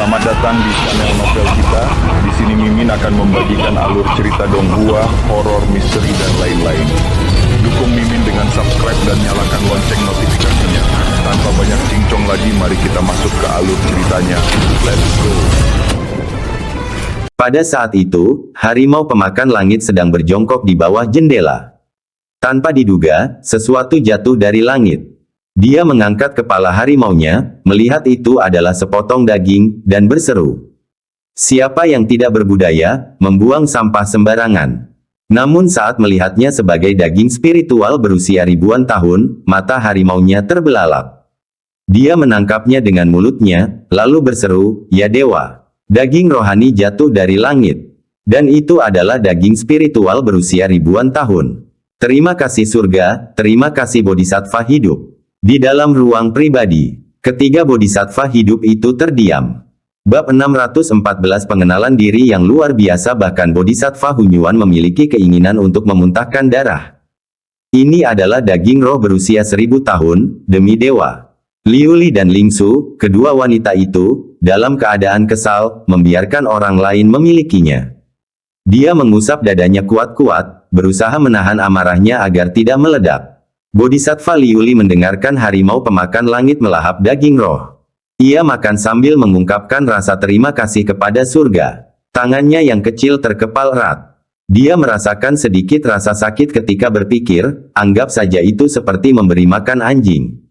Selamat datang di channel novel kita. Di sini Mimin akan membagikan alur cerita donghua, horor, misteri, dan lain-lain. Dukung Mimin dengan subscribe dan nyalakan lonceng notifikasinya. Tanpa banyak cincong lagi, mari kita masuk ke alur ceritanya. Let's go! Pada saat itu, harimau pemakan langit sedang berjongkok di bawah jendela. Tanpa diduga, sesuatu jatuh dari langit. Dia mengangkat kepala harimaunya, melihat itu adalah sepotong daging, dan berseru. Siapa yang tidak berbudaya, membuang sampah sembarangan. Namun saat melihatnya sebagai daging spiritual berusia ribuan tahun, mata harimaunya terbelalak. Dia menangkapnya dengan mulutnya, lalu berseru, "Ya dewa! Daging rohani jatuh dari langit. Dan itu adalah daging spiritual berusia ribuan tahun. Terima kasih surga, terima kasih bodhisattva hidup." Di dalam ruang pribadi, ketiga bodhisattva hidup itu terdiam. Bab 614 Pengenalan diri yang luar biasa. Bahkan bodhisattva Hunyuan memiliki keinginan untuk memuntahkan darah. Ini adalah daging roh berusia 1000 tahun, demi dewa. Liuli dan Lingsu, kedua wanita itu, dalam keadaan kesal, membiarkan orang lain memilikinya. Dia mengusap dadanya kuat-kuat, berusaha menahan amarahnya agar tidak meledak. Bodhisattva Liuli mendengarkan harimau pemakan langit melahap daging roh. Ia makan sambil mengungkapkan rasa terima kasih kepada surga. Tangannya yang kecil terkepal erat. Dia merasakan sedikit rasa sakit ketika berpikir, anggap saja itu seperti memberi makan anjing.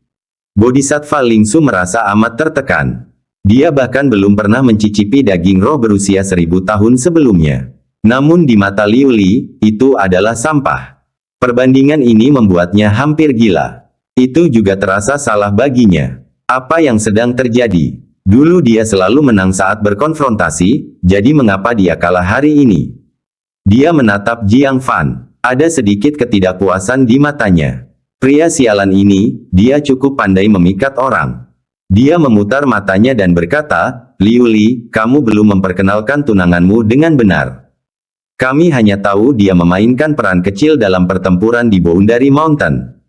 Bodhisattva Lingsu merasa amat tertekan. Dia bahkan belum pernah mencicipi daging roh berusia 1000 tahun sebelumnya. Namun di mata Liuli, itu adalah sampah. Perbandingan ini membuatnya hampir gila. Itu juga terasa salah baginya. Apa yang sedang terjadi? Dulu dia selalu menang saat berkonfrontasi, jadi mengapa dia kalah hari ini? Dia menatap Jiang Fan. Ada sedikit ketidakpuasan di matanya. Pria sialan ini, dia cukup pandai memikat orang. Dia memutar matanya dan berkata, "Liuli, kamu belum memperkenalkan tunanganmu dengan benar. Kami hanya tahu dia memainkan peran kecil dalam pertempuran di Boundary Mountain.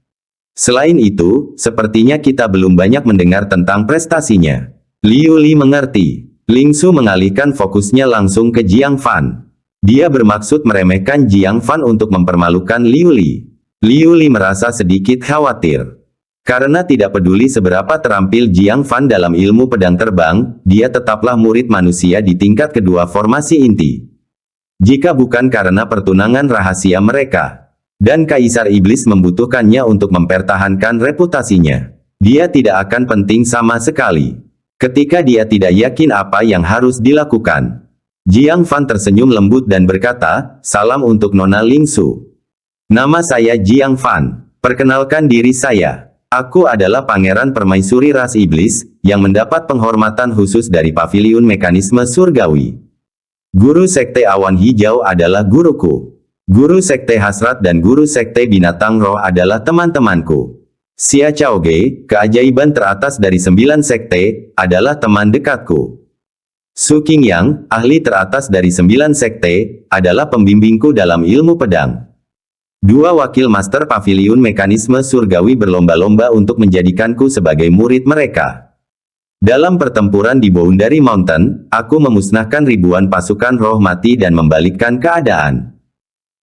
Selain itu, sepertinya kita belum banyak mendengar tentang prestasinya." Liuli mengerti. Lingsu mengalihkan fokusnya langsung ke Jiang Fan. Dia bermaksud meremehkan Jiang Fan untuk mempermalukan Liuli. Liuli merasa sedikit khawatir. Karena tidak peduli seberapa terampil Jiang Fan dalam ilmu pedang terbang, dia tetaplah murid manusia di tingkat kedua formasi inti. Jika bukan karena pertunangan rahasia mereka, dan Kaisar Iblis membutuhkannya untuk mempertahankan reputasinya, dia tidak akan penting sama sekali. Ketika dia tidak yakin apa yang harus dilakukan, Jiang Fan tersenyum lembut dan berkata, "Salam untuk Nona Lingsu. Nama saya Jiang Fan. Perkenalkan diri saya. Aku adalah Pangeran Permaisuri Ras Iblis, yang mendapat penghormatan khusus dari Paviliun Mekanisme Surgawi. Guru Sekte Awan Hijau adalah guruku. Guru Sekte Hasrat dan Guru Sekte Binatang Roh adalah teman-temanku. Xia Chaoge, keajaiban teratas dari 9 sekte, adalah teman dekatku. Su Qingyang, ahli teratas dari 9 sekte, adalah pembimbingku dalam ilmu pedang. Dua wakil master Paviliun Mekanisme Surgawi berlomba-lomba untuk menjadikanku sebagai murid mereka. Dalam pertempuran di Boundary Mountain, aku memusnahkan ribuan pasukan roh mati dan membalikkan keadaan.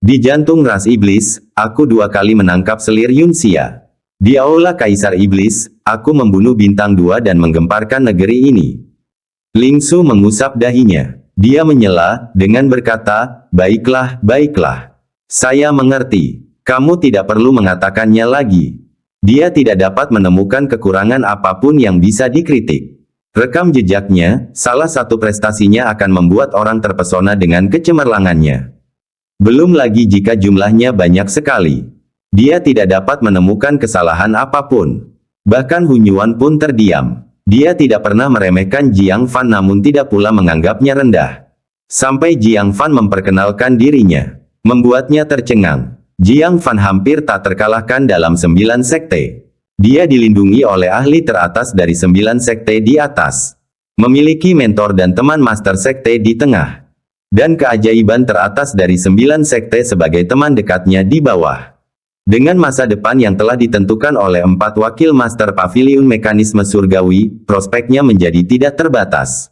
Di jantung Ras Iblis, aku 2 kali menangkap selir Yunxia. Di Aula Kaisar Iblis, aku membunuh Bintang 2 dan menggemparkan negeri ini." Lingsu mengusap dahinya. Dia menyela, dengan berkata, "Baiklah, baiklah. Saya mengerti. Kamu tidak perlu mengatakannya lagi." Dia tidak dapat menemukan kekurangan apapun yang bisa dikritik. Rekam jejaknya, salah satu prestasinya akan membuat orang terpesona dengan kecemerlangannya. Belum lagi jika jumlahnya banyak sekali. Dia tidak dapat menemukan kesalahan apapun. Bahkan Hunyuan pun terdiam. Dia tidak pernah meremehkan Jiang Fan namun tidak pula menganggapnya rendah. Sampai Jiang Fan memperkenalkan dirinya. Membuatnya tercengang. Jiang Fan hampir tak terkalahkan dalam 9 sekte. Dia dilindungi oleh ahli teratas dari 9 sekte di atas. Memiliki mentor dan teman master sekte di tengah. Dan keajaiban teratas dari 9 sekte sebagai teman dekatnya di bawah. Dengan masa depan yang telah ditentukan oleh 4 wakil master Paviliun Mekanisme Surgawi, prospeknya menjadi tidak terbatas.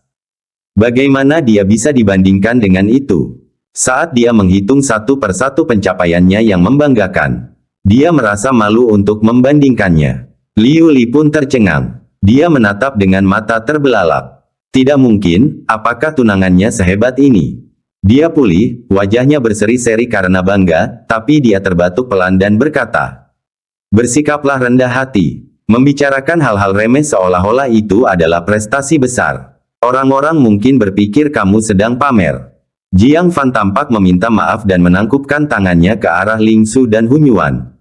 Bagaimana dia bisa dibandingkan dengan itu? Saat dia menghitung satu persatu pencapaiannya yang membanggakan, dia merasa malu untuk membandingkannya. Liu Li pun tercengang. Dia menatap dengan mata terbelalak. Tidak mungkin, apakah tunangannya sehebat ini? Dia pulih, wajahnya berseri-seri karena bangga, tapi dia terbatuk pelan dan berkata, "Bersikaplah rendah hati. Membicarakan hal-hal remeh seolah-olah itu adalah prestasi besar. Orang-orang mungkin berpikir kamu sedang pamer." Jiang Fan tampak meminta maaf dan menangkupkan tangannya ke arah Ling Su dan Hunyuan.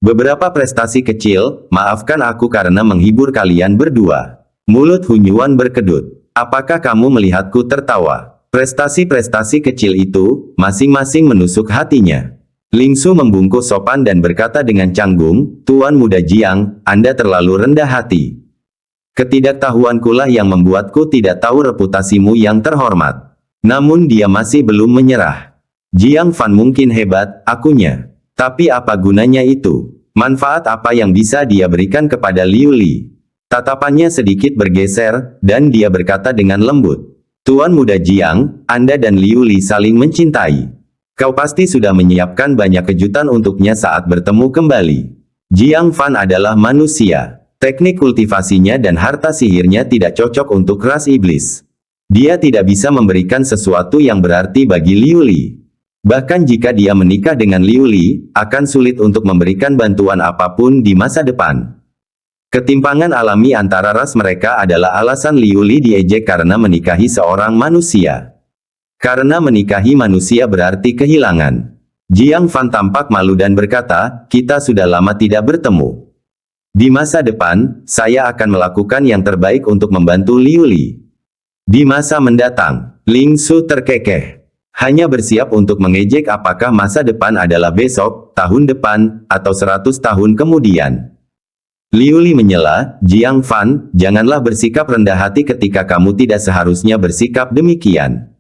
"Beberapa prestasi kecil, maafkan aku karena menghibur kalian berdua." Mulut Hunyuan berkedut. "Apakah kamu melihatku tertawa?" Prestasi-prestasi kecil itu, masing-masing menusuk hatinya. Ling Su membungkuk sopan dan berkata dengan canggung, "Tuan Muda Jiang, Anda terlalu rendah hati. Ketidaktahuankulah yang membuatku tidak tahu reputasimu yang terhormat." Namun dia masih belum menyerah. Jiang Fan mungkin hebat, akunya. Tapi apa gunanya itu? Manfaat apa yang bisa dia berikan kepada Liu Li? Tatapannya sedikit bergeser, dan dia berkata dengan lembut, "Tuan Muda Jiang, Anda dan Liu Li saling mencintai. Kau pasti sudah menyiapkan banyak kejutan untuknya saat bertemu kembali." Jiang Fan adalah manusia. Teknik kultivasinya dan harta sihirnya tidak cocok untuk ras iblis. Dia tidak bisa memberikan sesuatu yang berarti bagi Liu Li. Bahkan jika dia menikah dengan Liu Li, akan sulit untuk memberikan bantuan apapun di masa depan. Ketimpangan alami antara ras mereka adalah alasan Liu Li diejek karena menikahi seorang manusia. Karena menikahi manusia berarti kehilangan. Jiang Fan tampak malu dan berkata, "Kita sudah lama tidak bertemu. Di masa depan, saya akan melakukan yang terbaik untuk membantu Liu Li. Di masa mendatang." Ling Su terkekeh. Hanya bersiap untuk mengejek apakah masa depan adalah besok, tahun depan, atau 100 tahun kemudian. Liu Li menyela, "Jiang Fan, janganlah bersikap rendah hati ketika kamu tidak seharusnya bersikap demikian.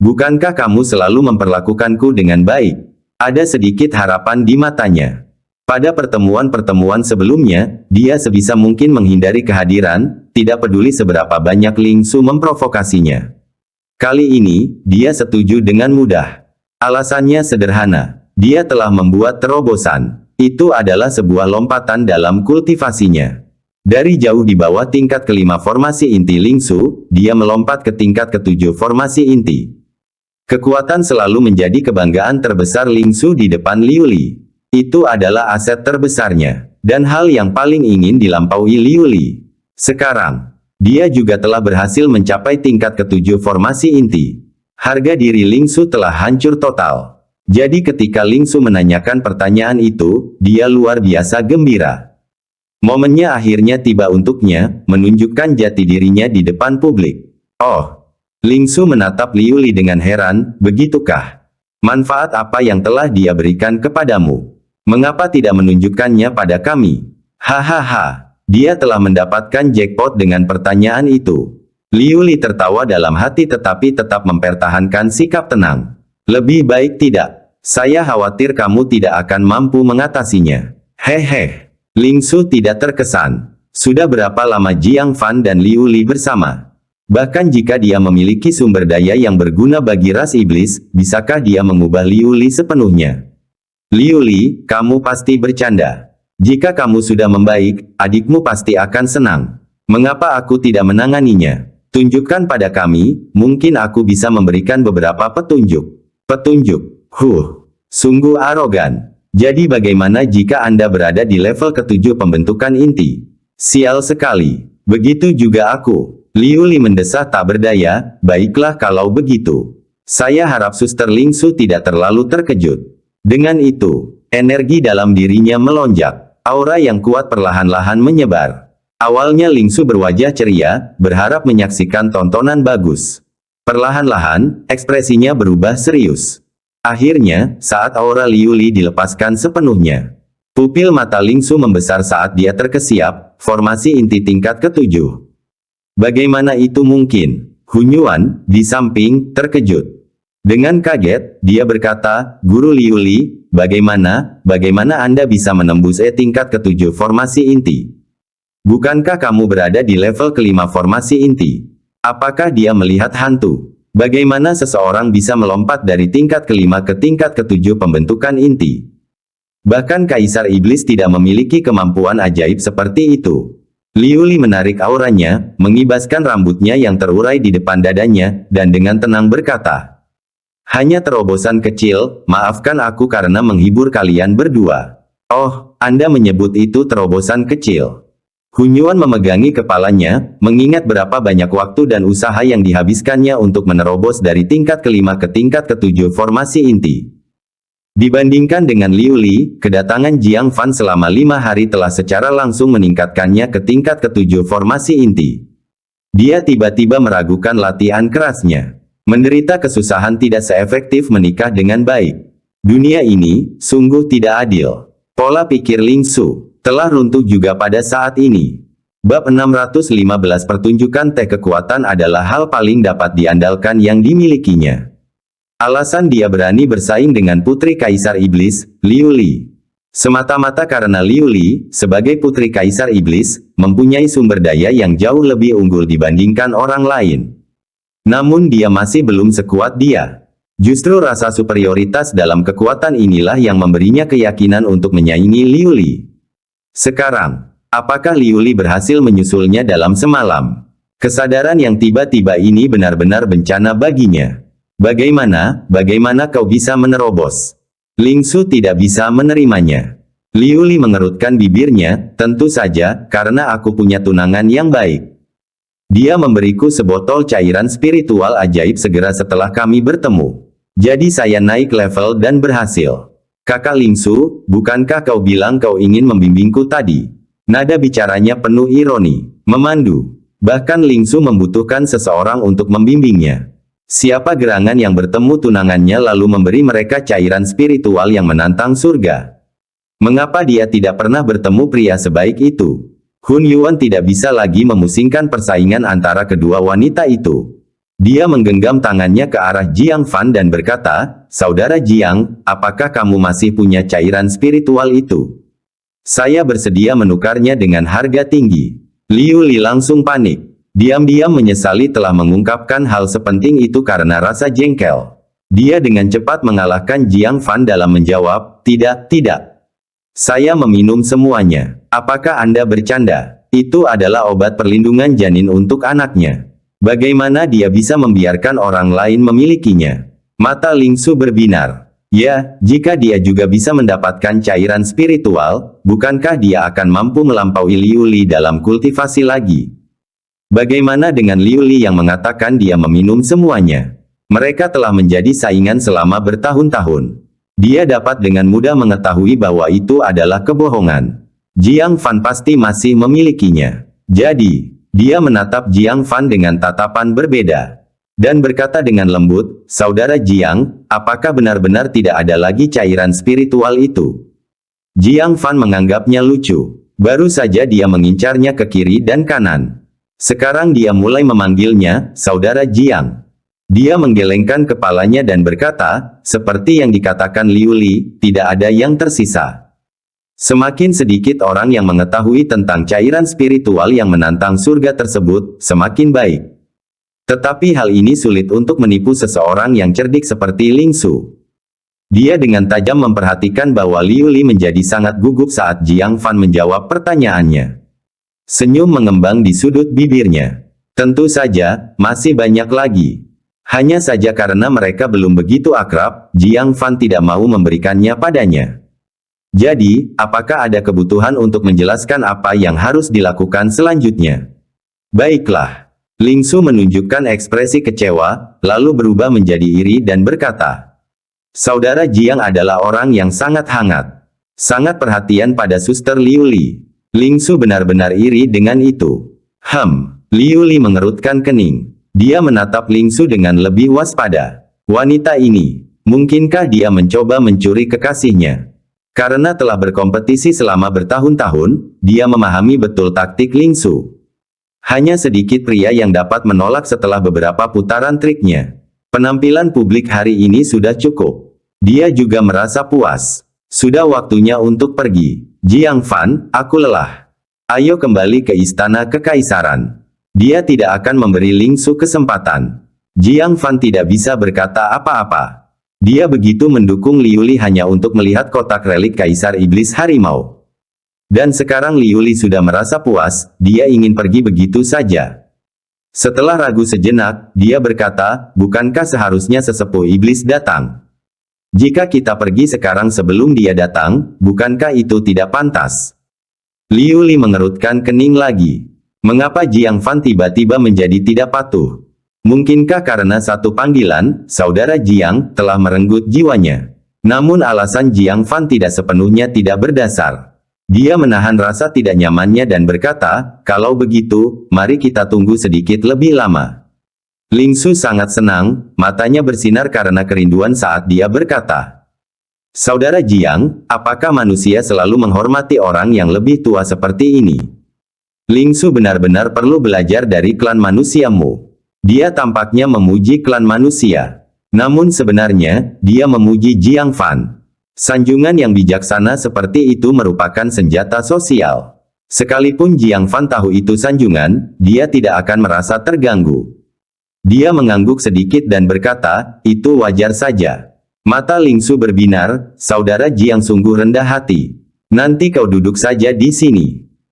Bukankah kamu selalu memperlakukanku dengan baik?" Ada sedikit harapan di matanya. Pada pertemuan-pertemuan sebelumnya, dia sebisa mungkin menghindari kehadiran, tidak peduli seberapa banyak Ling Su memprovokasinya. Kali ini, dia setuju dengan mudah. Alasannya sederhana. Dia telah membuat terobosan. Itu adalah sebuah lompatan dalam kultivasinya. Dari jauh di bawah tingkat kelima formasi inti Ling Su, dia melompat ke tingkat ketujuh formasi inti. Kekuatan selalu menjadi kebanggaan terbesar Ling Su di depan Liu Li. Itu adalah aset terbesarnya, dan hal yang paling ingin dilampaui Liu Li. Sekarang, dia juga telah berhasil mencapai tingkat ketujuh formasi inti. Harga diri Ling Su telah hancur total. Jadi ketika Ling Su menanyakan pertanyaan itu, dia luar biasa gembira. Momennya akhirnya tiba untuknya, menunjukkan jati dirinya di depan publik. "Oh." Ling Su menatap Liu Li dengan heran, "Begitukah? Manfaat apa yang telah dia berikan kepadamu? Mengapa tidak menunjukkannya pada kami?" Hahaha. Dia telah mendapatkan jackpot dengan pertanyaan itu. Liu Li tertawa dalam hati tetapi tetap mempertahankan sikap tenang. "Lebih baik tidak. Saya khawatir kamu tidak akan mampu mengatasinya." Hehe. Ling Su tidak terkesan. Sudah berapa lama Jiang Fan dan Liu Li bersama? Bahkan jika dia memiliki sumber daya yang berguna bagi ras iblis, bisakah dia mengubah Liu Li sepenuhnya? "Liu Li, kamu pasti bercanda. Jika kamu sudah membaik, adikmu pasti akan senang. Mengapa aku tidak menanganinya? Tunjukkan pada kami, mungkin aku bisa memberikan beberapa petunjuk." "Petunjuk? Sungguh arogan. Jadi bagaimana jika Anda berada di level ketujuh pembentukan inti?" "Sial sekali. Begitu juga aku." Liu Li mendesah tak berdaya. "Baiklah kalau begitu. Saya harap Suster Ling Su tidak terlalu terkejut." Dengan itu, energi dalam dirinya melonjak. Aura yang kuat perlahan-lahan menyebar. Awalnya Ling Su berwajah ceria, berharap menyaksikan tontonan bagus. Perlahan-lahan, ekspresinya berubah serius. Akhirnya, saat aura Liu Li dilepaskan sepenuhnya, pupil mata Ling Su membesar saat dia terkesiap, formasi inti tingkat ketujuh. Bagaimana itu mungkin? Hunyuan, di samping, terkejut. Dengan kaget, dia berkata, "Guru Liu Li, bagaimana Anda bisa menembus tingkat ketujuh formasi inti? Bukankah kamu berada di level kelima formasi inti? Apakah dia melihat hantu? Bagaimana seseorang bisa melompat dari tingkat kelima ke tingkat ketujuh pembentukan inti? Bahkan Kaisar Iblis tidak memiliki kemampuan ajaib seperti itu. Liu Li menarik auranya, mengibaskan rambutnya yang terurai di depan dadanya, dan dengan tenang berkata, "Hanya terobosan kecil, maafkan aku karena menghibur kalian berdua." "Oh, Anda menyebut itu terobosan kecil?" Hun Yuan memegangi kepalanya, mengingat berapa banyak waktu dan usaha yang dihabiskannya untuk menerobos dari tingkat kelima ke tingkat ketujuh formasi inti. Dibandingkan dengan Liu Li, kedatangan Jiang Fan selama 5 hari telah secara langsung meningkatkannya ke tingkat ketujuh formasi inti. Dia tiba-tiba meragukan latihan kerasnya. Menderita kesusahan tidak seefektif menikah dengan baik. Dunia ini, sungguh tidak adil. Pola pikir Ling Su telah runtuh juga pada saat ini. Bab 615 pertunjukan teh kekuatan adalah hal paling dapat diandalkan yang dimilikinya. Alasan dia berani bersaing dengan putri Kaisar Iblis, Liu Li. Semata-mata karena Liu Li, sebagai putri Kaisar Iblis, mempunyai sumber daya yang jauh lebih unggul dibandingkan orang lain. Namun dia masih belum sekuat dia. Justru rasa superioritas dalam kekuatan inilah yang memberinya keyakinan untuk menyaingi Liu Li. Sekarang, apakah Liu Li berhasil menyusulnya dalam semalam? Kesadaran yang tiba-tiba ini benar-benar bencana baginya. Bagaimana kau bisa menerobos? Ling Su tidak bisa menerimanya. Liu Li mengerutkan bibirnya, tentu saja, karena aku punya tunangan yang baik. Dia memberiku sebotol cairan spiritual ajaib segera setelah kami bertemu. Jadi saya naik level dan berhasil. Kakak Ling Su, bukankah kau bilang kau ingin membimbingku tadi? Nada bicaranya penuh ironi, memandu. Bahkan Ling Su membutuhkan seseorang untuk membimbingnya. Siapa gerangan yang bertemu tunangannya lalu memberi mereka cairan spiritual yang menantang surga? Mengapa dia tidak pernah bertemu pria sebaik itu? Hun Yuan tidak bisa lagi memusingkan persaingan antara kedua wanita itu. Dia menggenggam tangannya ke arah Jiang Fan dan berkata, "Saudara Jiang, apakah kamu masih punya cairan spiritual itu? Saya bersedia menukarnya dengan harga tinggi." Liu Li langsung panik. Diam-diam menyesali telah mengungkapkan hal sepenting itu karena rasa jengkel. Dia dengan cepat mengalahkan Jiang Fan dalam menjawab, Tidak. Saya meminum semuanya. Apakah Anda bercanda? Itu adalah obat perlindungan janin untuk anaknya. Bagaimana dia bisa membiarkan orang lain memilikinya?" Mata Ling Su berbinar. Ya, jika dia juga bisa mendapatkan cairan spiritual, bukankah dia akan mampu melampaui Liu Li dalam kultivasi lagi? Bagaimana dengan Liu Li yang mengatakan dia meminum semuanya? Mereka telah menjadi saingan selama bertahun-tahun. Dia dapat dengan mudah mengetahui bahwa itu adalah kebohongan. Jiang Fan pasti masih memilikinya. Jadi, dia menatap Jiang Fan dengan tatapan berbeda. Dan berkata dengan lembut, "Saudara Jiang, apakah benar-benar tidak ada lagi cairan spiritual itu?" Jiang Fan menganggapnya lucu. Baru saja dia mengincarnya ke kiri dan kanan. Sekarang dia mulai memanggilnya, "Saudara Jiang." Dia menggelengkan kepalanya dan berkata, "Seperti yang dikatakan Liu Li, tidak ada yang tersisa." Semakin sedikit orang yang mengetahui tentang cairan spiritual yang menantang surga tersebut, semakin baik. Tetapi hal ini sulit untuk menipu seseorang yang cerdik seperti Ling Su. Dia dengan tajam memperhatikan bahwa Liu Li menjadi sangat gugup saat Jiang Fan menjawab pertanyaannya. Senyum mengembang di sudut bibirnya. Tentu saja, masih banyak lagi. Hanya saja karena mereka belum begitu akrab, Jiang Fan tidak mau memberikannya padanya. Jadi, apakah ada kebutuhan untuk menjelaskan apa yang harus dilakukan selanjutnya? Baiklah. Ling Su menunjukkan ekspresi kecewa, lalu berubah menjadi iri dan berkata, "Saudara Jiang adalah orang yang sangat hangat. Sangat perhatian pada suster Liu Li." Ling Su benar-benar iri dengan itu. Liu Li mengerutkan kening. Dia menatap Ling Su dengan lebih waspada. Wanita ini, mungkinkah dia mencoba mencuri kekasihnya? Karena telah berkompetisi selama bertahun-tahun, dia memahami betul taktik Ling Su. Hanya sedikit pria yang dapat menolak setelah beberapa putaran triknya. Penampilan publik hari ini sudah cukup. Dia juga merasa puas. Sudah waktunya untuk pergi. Jiang Fan, aku lelah. Ayo kembali ke istana kekaisaran. Dia tidak akan memberi Ling Su kesempatan. Jiang Fan tidak bisa berkata apa-apa. Dia begitu mendukung Liu Li hanya untuk melihat kotak relik Kaisar Iblis Harimau. Dan sekarang Liu Li sudah merasa puas, dia ingin pergi begitu saja. Setelah ragu sejenak, dia berkata, bukankah seharusnya sesepuh iblis datang? Jika kita pergi sekarang sebelum dia datang, bukankah itu tidak pantas? Liu Li mengerutkan kening lagi. Mengapa Jiang Fan tiba-tiba menjadi tidak patuh? Mungkinkah karena satu panggilan, saudara Jiang, telah merenggut jiwanya? Namun alasan Jiang Fan tidak sepenuhnya tidak berdasar. Dia menahan rasa tidak nyamannya dan berkata, kalau begitu, mari kita tunggu sedikit lebih lama. Ling Su sangat senang, matanya bersinar karena kerinduan saat dia berkata, Saudara Jiang, apakah manusia selalu menghormati orang yang lebih tua seperti ini? Ling Su benar-benar perlu belajar dari klan manusiamu. Dia tampaknya memuji klan manusia. Namun sebenarnya, dia memuji Jiang Fan. Sanjungan yang bijaksana seperti itu merupakan senjata sosial. Sekalipun Jiang Fan tahu itu sanjungan, dia tidak akan merasa terganggu. Dia mengangguk sedikit dan berkata, itu wajar saja. Mata Ling Su berbinar, saudara Jiang sungguh rendah hati. Nanti kau duduk saja di sini.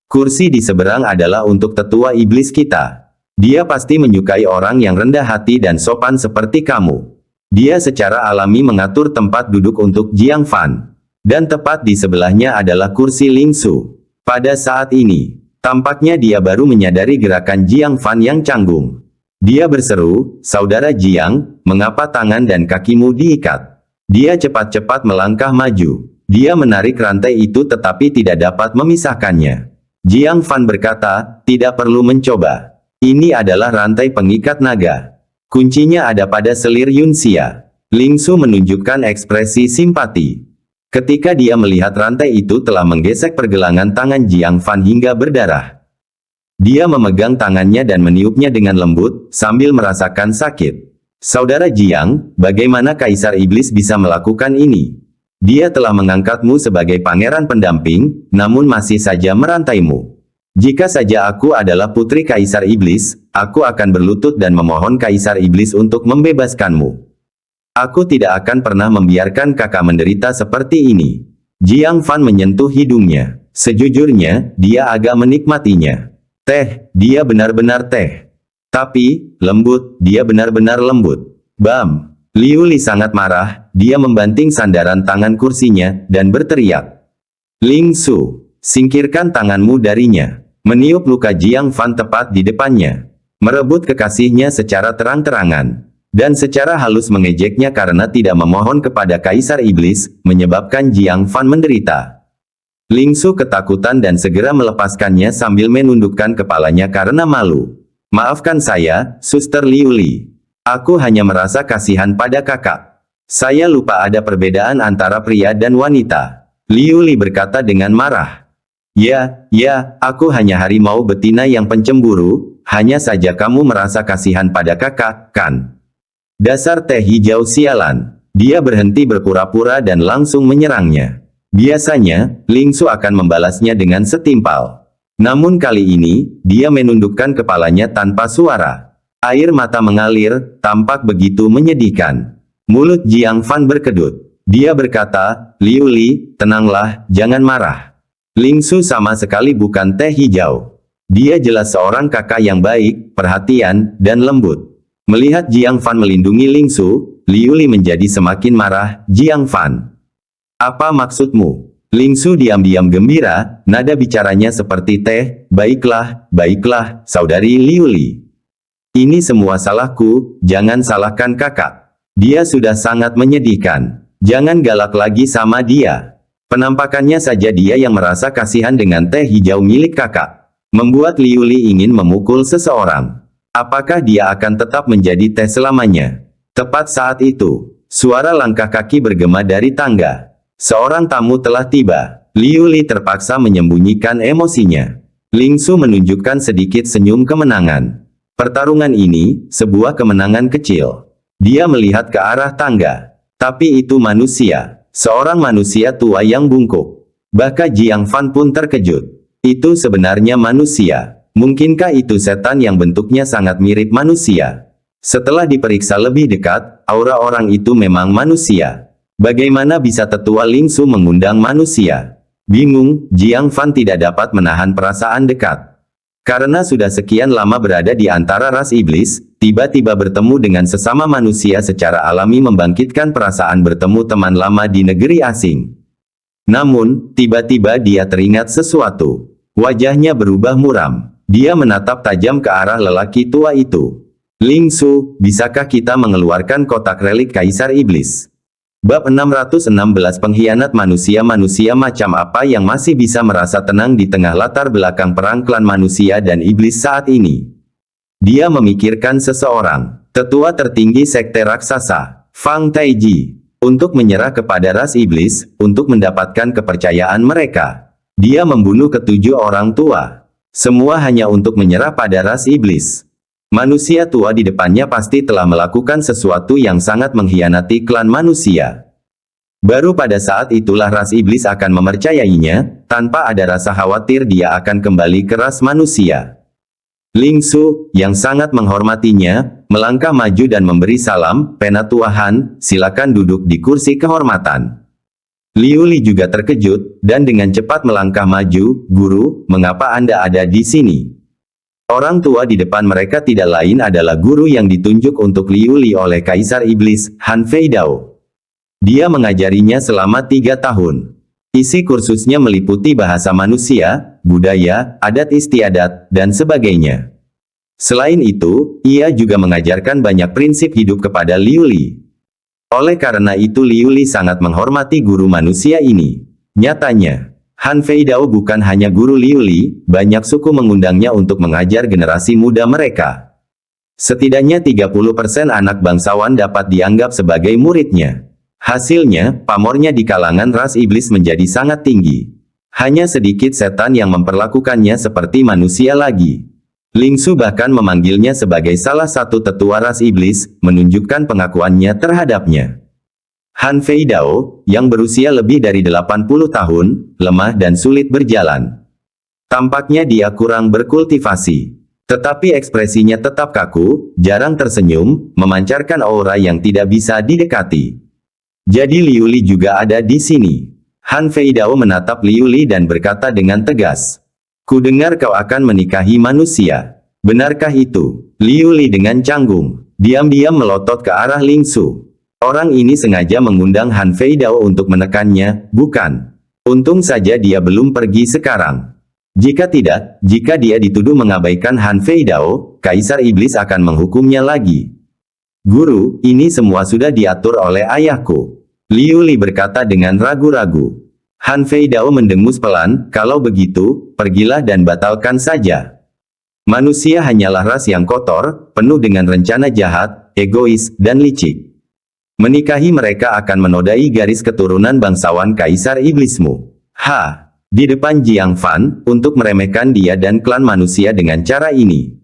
Kursi di seberang adalah untuk tetua iblis kita. Dia pasti menyukai orang yang rendah hati dan sopan seperti kamu. Dia secara alami mengatur tempat duduk untuk Jiang Fan. Dan tepat di sebelahnya adalah kursi Ling Su. Pada saat ini, tampaknya dia baru menyadari gerakan Jiang Fan yang canggung. Dia berseru, saudara Jiang, mengapa tangan dan kakimu diikat? Dia cepat-cepat melangkah maju. Dia menarik rantai itu tetapi tidak dapat memisahkannya. Jiang Fan berkata, tidak perlu mencoba. Ini adalah rantai pengikat naga. Kuncinya ada pada selir Yunxia. Ling Su menunjukkan ekspresi simpati. Ketika dia melihat rantai itu telah menggesek pergelangan tangan Jiang Fan hingga berdarah. Dia memegang tangannya dan meniupnya dengan lembut, sambil merasakan sakit. Saudara Jiang, bagaimana Kaisar Iblis bisa melakukan ini? Dia telah mengangkatmu sebagai pangeran pendamping, namun masih saja merantaimu. Jika saja aku adalah putri Kaisar Iblis, aku akan berlutut dan memohon Kaisar Iblis untuk membebaskanmu. Aku tidak akan pernah membiarkan kakak menderita seperti ini. Jiang Fan menyentuh hidungnya. Sejujurnya, dia agak menikmatinya. Teh, dia benar-benar teh. Tapi, lembut, dia benar-benar lembut. Bam! Liu Li sangat marah, dia membanting sandaran tangan kursinya, dan berteriak. Ling Su, singkirkan tanganmu darinya. Meniup luka Jiang Fan tepat di depannya. Merebut kekasihnya secara terang-terangan. Dan secara halus mengejeknya karena tidak memohon kepada Kaisar Iblis, menyebabkan Jiang Fan menderita. Ling Su ketakutan dan segera melepaskannya sambil menundukkan kepalanya karena malu. Maafkan saya, Suster Liu Li. Aku hanya merasa kasihan pada kakak. Saya lupa ada perbedaan antara pria dan wanita. Liu Li berkata dengan marah. Ya, aku hanya harimau betina yang pencemburu, hanya saja kamu merasa kasihan pada kakak, kan? Dasar teh hijau sialan. Dia berhenti berpura-pura dan langsung menyerangnya. Biasanya, Ling Su akan membalasnya dengan setimpal. Namun kali ini, dia menundukkan kepalanya tanpa suara. Air mata mengalir, tampak begitu menyedihkan. Mulut Jiang Fan berkedut. Dia berkata, Liu Li, tenanglah, jangan marah. Ling Su sama sekali bukan teh hijau. Dia jelas seorang kakak yang baik, perhatian, dan lembut. Melihat Jiang Fan melindungi Ling Su, Liu Li menjadi semakin marah. Jiang Fan, apa maksudmu? Ling Su diam-diam gembira, nada bicaranya seperti teh. Baiklah, saudari Liu Li. Ini semua salahku, jangan salahkan kakak. Dia sudah sangat menyedihkan. Jangan galak lagi sama dia. Penampakannya saja dia yang merasa kasihan dengan teh hijau milik kakak. Membuat Liu Li ingin memukul seseorang. Apakah dia akan tetap menjadi teh selamanya? Tepat saat itu, suara langkah kaki bergema dari tangga. Seorang tamu telah tiba. Liu Li terpaksa menyembunyikan emosinya. Ling Su menunjukkan sedikit senyum kemenangan. Pertarungan ini, sebuah kemenangan kecil. Dia melihat ke arah tangga. Tapi itu manusia. Seorang manusia tua yang bungkuk. Bahkan Jiang Fan pun terkejut. Itu sebenarnya manusia. Mungkinkah itu setan yang bentuknya sangat mirip manusia? Setelah diperiksa lebih dekat, aura orang itu memang manusia. Bagaimana bisa tetua Ling Su mengundang manusia? Bingung, Jiang Fan tidak dapat menahan perasaan dekat. Karena sudah sekian lama berada di antara ras iblis, tiba-tiba bertemu dengan sesama manusia secara alami membangkitkan perasaan bertemu teman lama di negeri asing. Namun, tiba-tiba dia teringat sesuatu. Wajahnya berubah muram. Dia menatap tajam ke arah lelaki tua itu. Ling Su, bisakah kita mengeluarkan kotak relik Kaisar Iblis? Bab 616 Pengkhianat manusia macam apa yang masih bisa merasa tenang di tengah latar belakang perang klan manusia dan iblis saat ini? Dia memikirkan seseorang, tetua tertinggi sekte raksasa, Fang Taiji, untuk menyerah kepada ras iblis, untuk mendapatkan kepercayaan mereka. Dia membunuh ketujuh orang tua. Semua hanya untuk menyerah pada ras iblis. Manusia tua di depannya pasti telah melakukan sesuatu yang sangat mengkhianati klan manusia. Baru pada saat itulah ras iblis akan mempercayainya, tanpa ada rasa khawatir dia akan kembali ke ras manusia. Ling Su, yang sangat menghormatinya, melangkah maju dan memberi salam, "Penatua Han, silakan duduk di kursi kehormatan." Liu Li juga terkejut, dan dengan cepat melangkah maju, "Guru, mengapa Anda ada di sini?" Orang tua di depan mereka tidak lain adalah guru yang ditunjuk untuk Liu Li oleh Kaisar Iblis, Han Fei Dao. Dia mengajarinya selama 3 tahun. Isi kursusnya meliputi bahasa manusia, budaya, adat istiadat, dan sebagainya. Selain itu, ia juga mengajarkan banyak prinsip hidup kepada Liu Li. Oleh karena itu Liu Li sangat menghormati guru manusia ini. Nyatanya, Han Fei Dao bukan hanya guru Liu Li, banyak suku mengundangnya untuk mengajar generasi muda mereka. Setidaknya 30% anak bangsawan dapat dianggap sebagai muridnya. Hasilnya, pamornya di kalangan ras iblis menjadi sangat tinggi. Hanya sedikit setan yang memperlakukannya seperti manusia lagi. Ling Su bahkan memanggilnya sebagai salah satu tetua ras iblis, menunjukkan pengakuannya terhadapnya. Han Fei Dao, yang berusia lebih dari 80 tahun, lemah dan sulit berjalan. Tampaknya dia kurang berkultivasi. Tetapi ekspresinya tetap kaku, jarang tersenyum, memancarkan aura yang tidak bisa didekati. Jadi Liu Li juga ada di sini. Han Fei Dao menatap Liu Li dan berkata dengan tegas, "Kudengar kau akan menikahi manusia. Benarkah itu?" Liu Li dengan canggung, diam-diam melotot ke arah Ling Su. Orang ini sengaja mengundang Han Fei Dao untuk menekannya, bukan? Untung saja dia belum pergi sekarang. Jika tidak, jika dia dituduh mengabaikan Han Fei Dao, Kaisar Iblis akan menghukumnya lagi. "Guru, ini semua sudah diatur oleh ayahku." Liu Li berkata dengan ragu-ragu. Han Fei Dao mendengus pelan, "Kalau begitu, pergilah dan batalkan saja. Manusia hanyalah ras yang kotor, penuh dengan rencana jahat, egois, dan licik. Menikahi mereka akan menodai garis keturunan bangsawan Kaisar Iblismu." Di depan Jiang Fan, untuk meremehkan dia dan klan manusia dengan cara ini.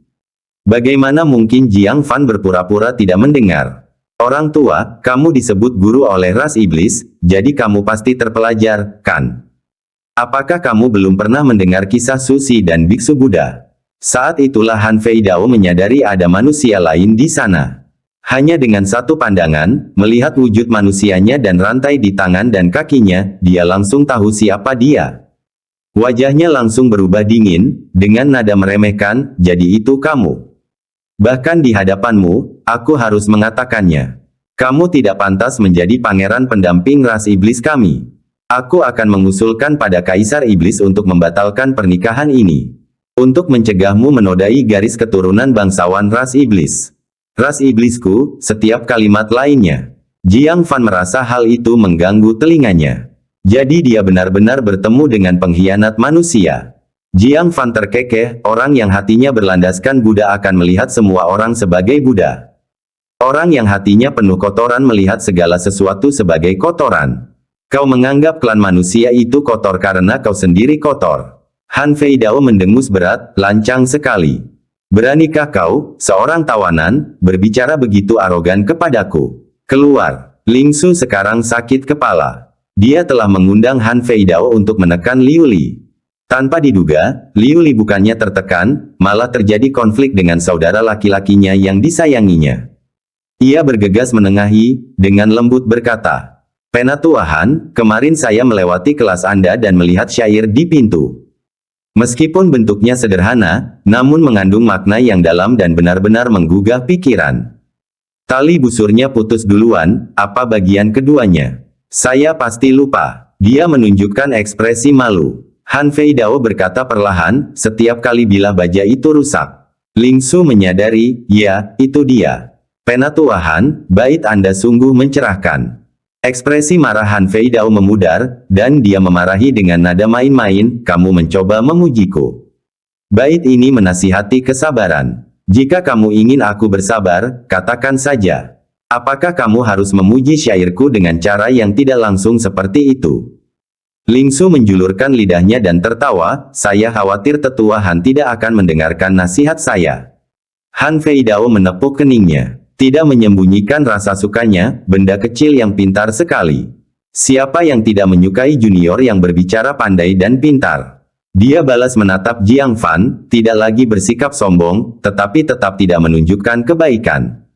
Bagaimana mungkin Jiang Fan berpura-pura tidak mendengar? "Orang tua, kamu disebut guru oleh ras iblis, jadi kamu pasti terpelajar, kan? Apakah kamu belum pernah mendengar kisah Susi dan Biksu Buddha?" Saat itulah Han Fei Dao menyadari ada manusia lain di sana. Hanya dengan satu pandangan, melihat wujud manusianya dan rantai di tangan dan kakinya, dia langsung tahu siapa dia. Wajahnya langsung berubah dingin, dengan nada meremehkan, "Jadi itu kamu. Bahkan di hadapanmu, aku harus mengatakannya. Kamu tidak pantas menjadi pangeran pendamping ras iblis kami. Aku akan mengusulkan pada Kaisar Iblis untuk membatalkan pernikahan ini. Untuk mencegahmu menodai garis keturunan bangsawan ras iblis. Ras iblisku," setiap kalimat lainnya. Jiang Fan merasa hal itu mengganggu telinganya. Jadi dia benar-benar bertemu dengan pengkhianat manusia. Jiang Fan terkekeh, orang yang hatinya berlandaskan Buddha akan melihat semua orang sebagai Buddha. Orang yang hatinya penuh kotoran melihat segala sesuatu sebagai kotoran. Kau menganggap klan manusia itu kotor karena kau sendiri kotor. Han Fei Dao mendengus berat, lancang sekali. "Beranikah kau, seorang tawanan, berbicara begitu arogan kepadaku? Keluar!" Ling Su sekarang sakit kepala. Dia telah mengundang Han Fei Dao untuk menekan Liu Li. Tanpa diduga, Liu Li bukannya tertekan, malah terjadi konflik dengan saudara laki-lakinya yang disayanginya. Ia bergegas menengahi, dengan lembut berkata, "Penatuahan, kemarin saya melewati kelas Anda dan melihat syair di pintu. Meskipun bentuknya sederhana, namun mengandung makna yang dalam dan benar-benar menggugah pikiran." Tali busurnya putus duluan, apa bagian keduanya? Saya pasti lupa. Dia menunjukkan ekspresi malu. Han Fei Dao berkata perlahan, setiap kali bila baja itu rusak. Ling Su menyadari, ya, itu dia. Penatuahan, bait Anda sungguh mencerahkan. Ekspresi marah Han Fei Dao memudar, dan dia memarahi dengan nada main-main, kamu mencoba memujiku. Bait ini menasihati kesabaran. Jika kamu ingin aku bersabar, katakan saja. Apakah kamu harus memuji syairku dengan cara yang tidak langsung seperti itu? Ling Su menjulurkan lidahnya dan tertawa, saya khawatir tetua Han tidak akan mendengarkan nasihat saya. Han Fei Dao menepuk keningnya. Tidak menyembunyikan rasa sukanya, benda kecil yang pintar sekali. Siapa yang tidak menyukai junior yang berbicara pandai dan pintar? Dia balas menatap Jiang Fan, tidak lagi bersikap sombong, tetapi tetap tidak menunjukkan kebaikan.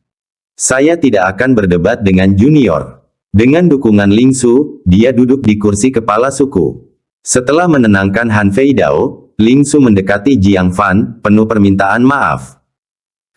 Saya tidak akan berdebat dengan junior. Dengan dukungan Ling Su, dia duduk di kursi kepala suku. Setelah menenangkan Han Fei Dao, Ling Su mendekati Jiang Fan, penuh permintaan maaf.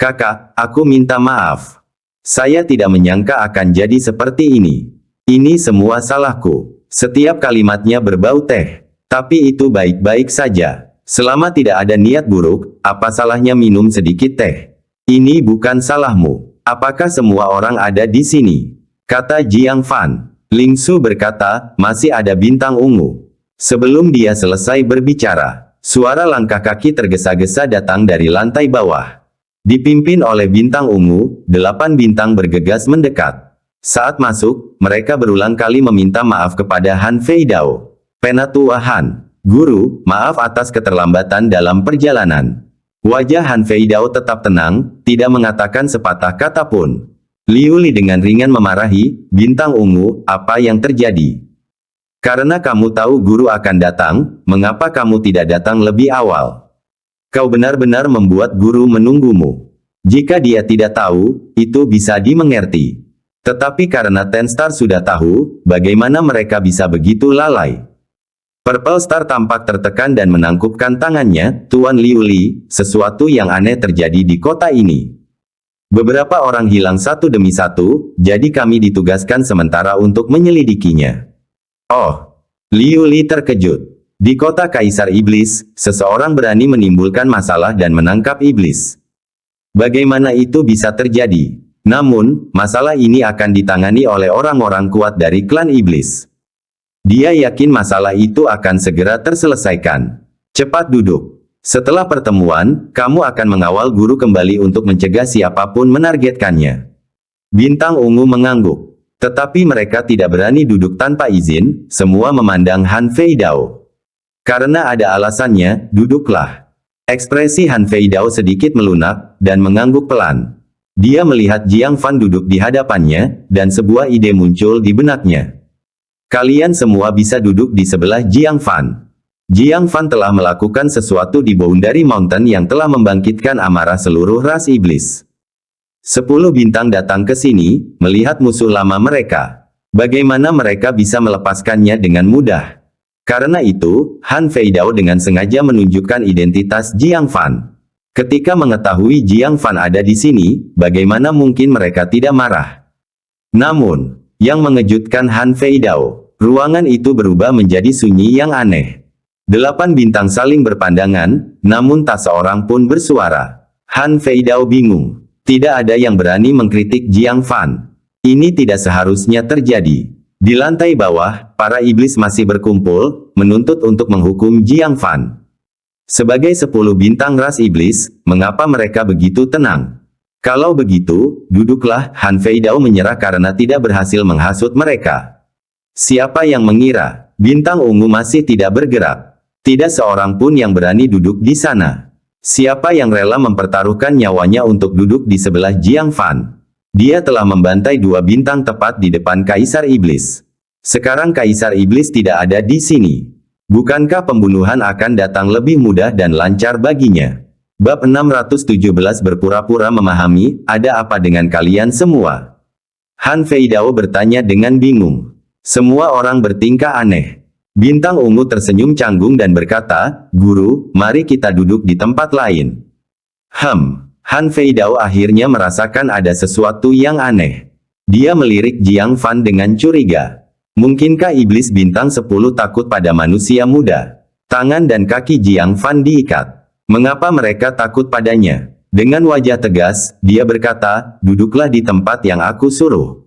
Kakak, aku minta maaf. Saya tidak menyangka akan jadi seperti ini. Ini semua salahku. Setiap kalimatnya berbau teh. Tapi itu baik-baik saja. Selama tidak ada niat buruk, apa salahnya minum sedikit teh? Ini bukan salahmu. Apakah semua orang ada di sini? Kata Jiang Fan. Ling Su berkata, masih ada bintang ungu. Sebelum dia selesai berbicara, suara langkah kaki tergesa-gesa datang dari lantai bawah. Dipimpin oleh bintang ungu, 8 bintang bergegas mendekat. Saat masuk, mereka berulang kali meminta maaf kepada Han Fei Dao. Penatuahan, guru, maaf atas keterlambatan dalam perjalanan. Wajah Han Fei Dao tetap tenang, tidak mengatakan sepatah kata pun. Liu Li dengan ringan memarahi, bintang ungu, apa yang terjadi? Karena kamu tahu guru akan datang, mengapa kamu tidak datang lebih awal? Kau benar-benar membuat guru menunggumu. Jika dia tidak tahu, itu bisa dimengerti. Tetapi karena Ten Star sudah tahu, bagaimana mereka bisa begitu lalai? Purple Star tampak tertekan dan menangkupkan tangannya, Tuan Liu Li, sesuatu yang aneh terjadi di kota ini. Beberapa orang hilang satu demi satu, jadi kami ditugaskan sementara untuk menyelidikinya. Oh, Liu Li terkejut. Di kota Kaisar Iblis, seseorang berani menimbulkan masalah dan menangkap iblis. Bagaimana itu bisa terjadi? Namun, masalah ini akan ditangani oleh orang-orang kuat dari klan iblis. Dia yakin masalah itu akan segera terselesaikan. Cepat duduk. Setelah pertemuan, kamu akan mengawal guru kembali untuk mencegah siapapun menargetkannya. Bintang ungu mengangguk. Tetapi mereka tidak berani duduk tanpa izin, semua memandang Han Fei Dao. Karena ada alasannya, duduklah. Ekspresi Han Fei Dao sedikit melunak, dan mengangguk pelan. Dia melihat Jiang Fan duduk di hadapannya, dan sebuah ide muncul di benaknya. Kalian semua bisa duduk di sebelah Jiang Fan. Jiang Fan telah melakukan sesuatu di Boundary Mountain yang telah membangkitkan amarah seluruh ras iblis. 10 bintang datang ke sini, melihat musuh lama mereka. Bagaimana mereka bisa melepaskannya dengan mudah? Karena itu, Han Fei Dao dengan sengaja menunjukkan identitas Jiang Fan. Ketika mengetahui Jiang Fan ada di sini, bagaimana mungkin mereka tidak marah? Namun, yang mengejutkan Han Fei Dao, ruangan itu berubah menjadi sunyi yang aneh. 8 bintang saling berpandangan, namun tak seorang pun bersuara. Han Fei Dao bingung. Tidak ada yang berani mengkritik Jiang Fan. Ini tidak seharusnya terjadi. Di lantai bawah, para iblis masih berkumpul, menuntut untuk menghukum Jiang Fan. Sebagai 10 bintang ras iblis, mengapa mereka begitu tenang? Kalau begitu, duduklah. Han Fei Dao menyerah karena tidak berhasil menghasut mereka. Siapa yang mengira? Bintang ungu masih tidak bergerak. Tidak seorang pun yang berani duduk di sana. Siapa yang rela mempertaruhkan nyawanya untuk duduk di sebelah Jiang Fan? Dia telah membantai 2 bintang tepat di depan Kaisar Iblis. Sekarang Kaisar Iblis tidak ada di sini. Bukankah pembunuhan akan datang lebih mudah dan lancar baginya? Bab 617 berpura-pura memahami, ada apa dengan kalian semua? Han Feidao bertanya dengan bingung. Semua orang bertingkah aneh. Bintang ungu tersenyum canggung dan berkata, Guru, mari kita duduk di tempat lain. Han Feidao akhirnya merasakan ada sesuatu yang aneh. Dia melirik Jiang Fan dengan curiga. Mungkinkah iblis bintang 10 takut pada manusia muda? Tangan dan kaki Jiang Fan diikat. Mengapa mereka takut padanya? Dengan wajah tegas, dia berkata, duduklah di tempat yang aku suruh.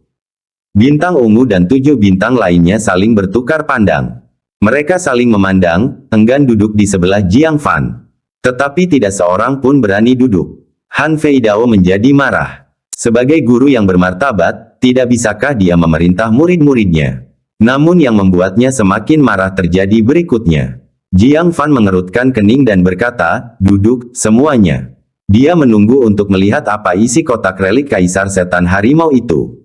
Bintang ungu dan 7 bintang lainnya saling bertukar pandang. Mereka saling memandang, enggan duduk di sebelah Jiang Fan. Tetapi tidak seorang pun berani duduk. Han Feidao menjadi marah. Sebagai guru yang bermartabat, tidak bisakah dia memerintah murid-muridnya? Namun yang membuatnya semakin marah terjadi berikutnya. Jiang Fan mengerutkan kening dan berkata, duduk, semuanya. Dia menunggu untuk melihat apa isi kotak relik Kaisar Setan Harimau itu.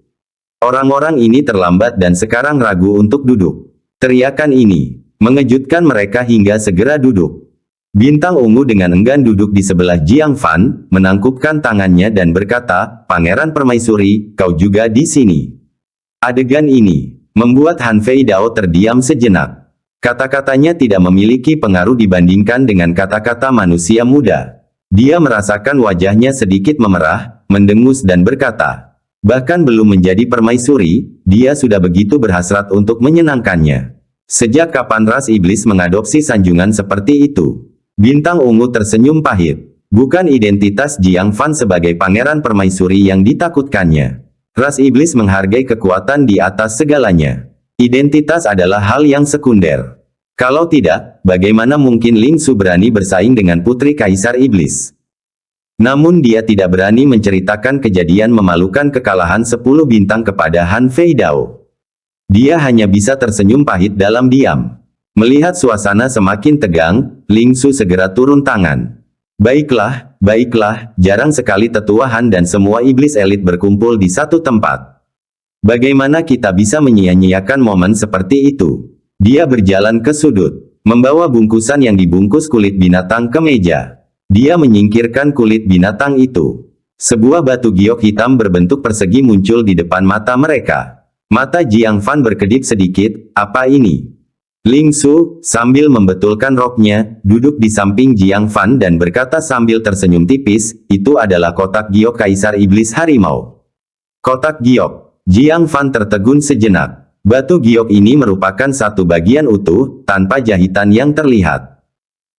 Orang-orang ini terlambat dan sekarang ragu untuk duduk. Teriakan ini mengejutkan mereka hingga segera duduk. Bintang ungu dengan enggan duduk di sebelah Jiang Fan, menangkupkan tangannya dan berkata, Pangeran Permaisuri, kau juga di sini. Adegan ini membuat Han Feidao terdiam sejenak. Kata-katanya tidak memiliki pengaruh dibandingkan dengan kata-kata manusia muda. Dia merasakan wajahnya sedikit memerah, mendengus dan berkata, bahkan belum menjadi permaisuri, dia sudah begitu berhasrat untuk menyenangkannya. Sejak kapan ras iblis mengadopsi sanjungan seperti itu? Bintang ungu tersenyum pahit. Bukan identitas Jiang Fan sebagai pangeran permaisuri yang ditakutkannya. Ras iblis menghargai kekuatan di atas segalanya. Identitas adalah hal yang sekunder. Kalau tidak, bagaimana mungkin Ling Su berani bersaing dengan putri Kaisar Iblis? Namun dia tidak berani menceritakan kejadian memalukan kekalahan 10 bintang kepada Han Feidao. Dia hanya bisa tersenyum pahit dalam diam. Melihat suasana semakin tegang, Ling Su segera turun tangan. Baiklah, jarang sekali tetua Han dan semua iblis elit berkumpul di satu tempat. Bagaimana kita bisa menyia-nyiakan momen seperti itu? Dia berjalan ke sudut, membawa bungkusan yang dibungkus kulit binatang ke meja. Dia menyingkirkan kulit binatang itu. Sebuah batu giok hitam berbentuk persegi muncul di depan mata mereka. Mata Jiang Fan berkedip sedikit, apa ini? Ling Su, sambil membetulkan roknya, duduk di samping Jiang Fan dan berkata sambil tersenyum tipis, itu adalah kotak giok Kaisar Iblis Harimau. Kotak giok. Jiang Fan tertegun sejenak. Batu giok ini merupakan satu bagian utuh, tanpa jahitan yang terlihat.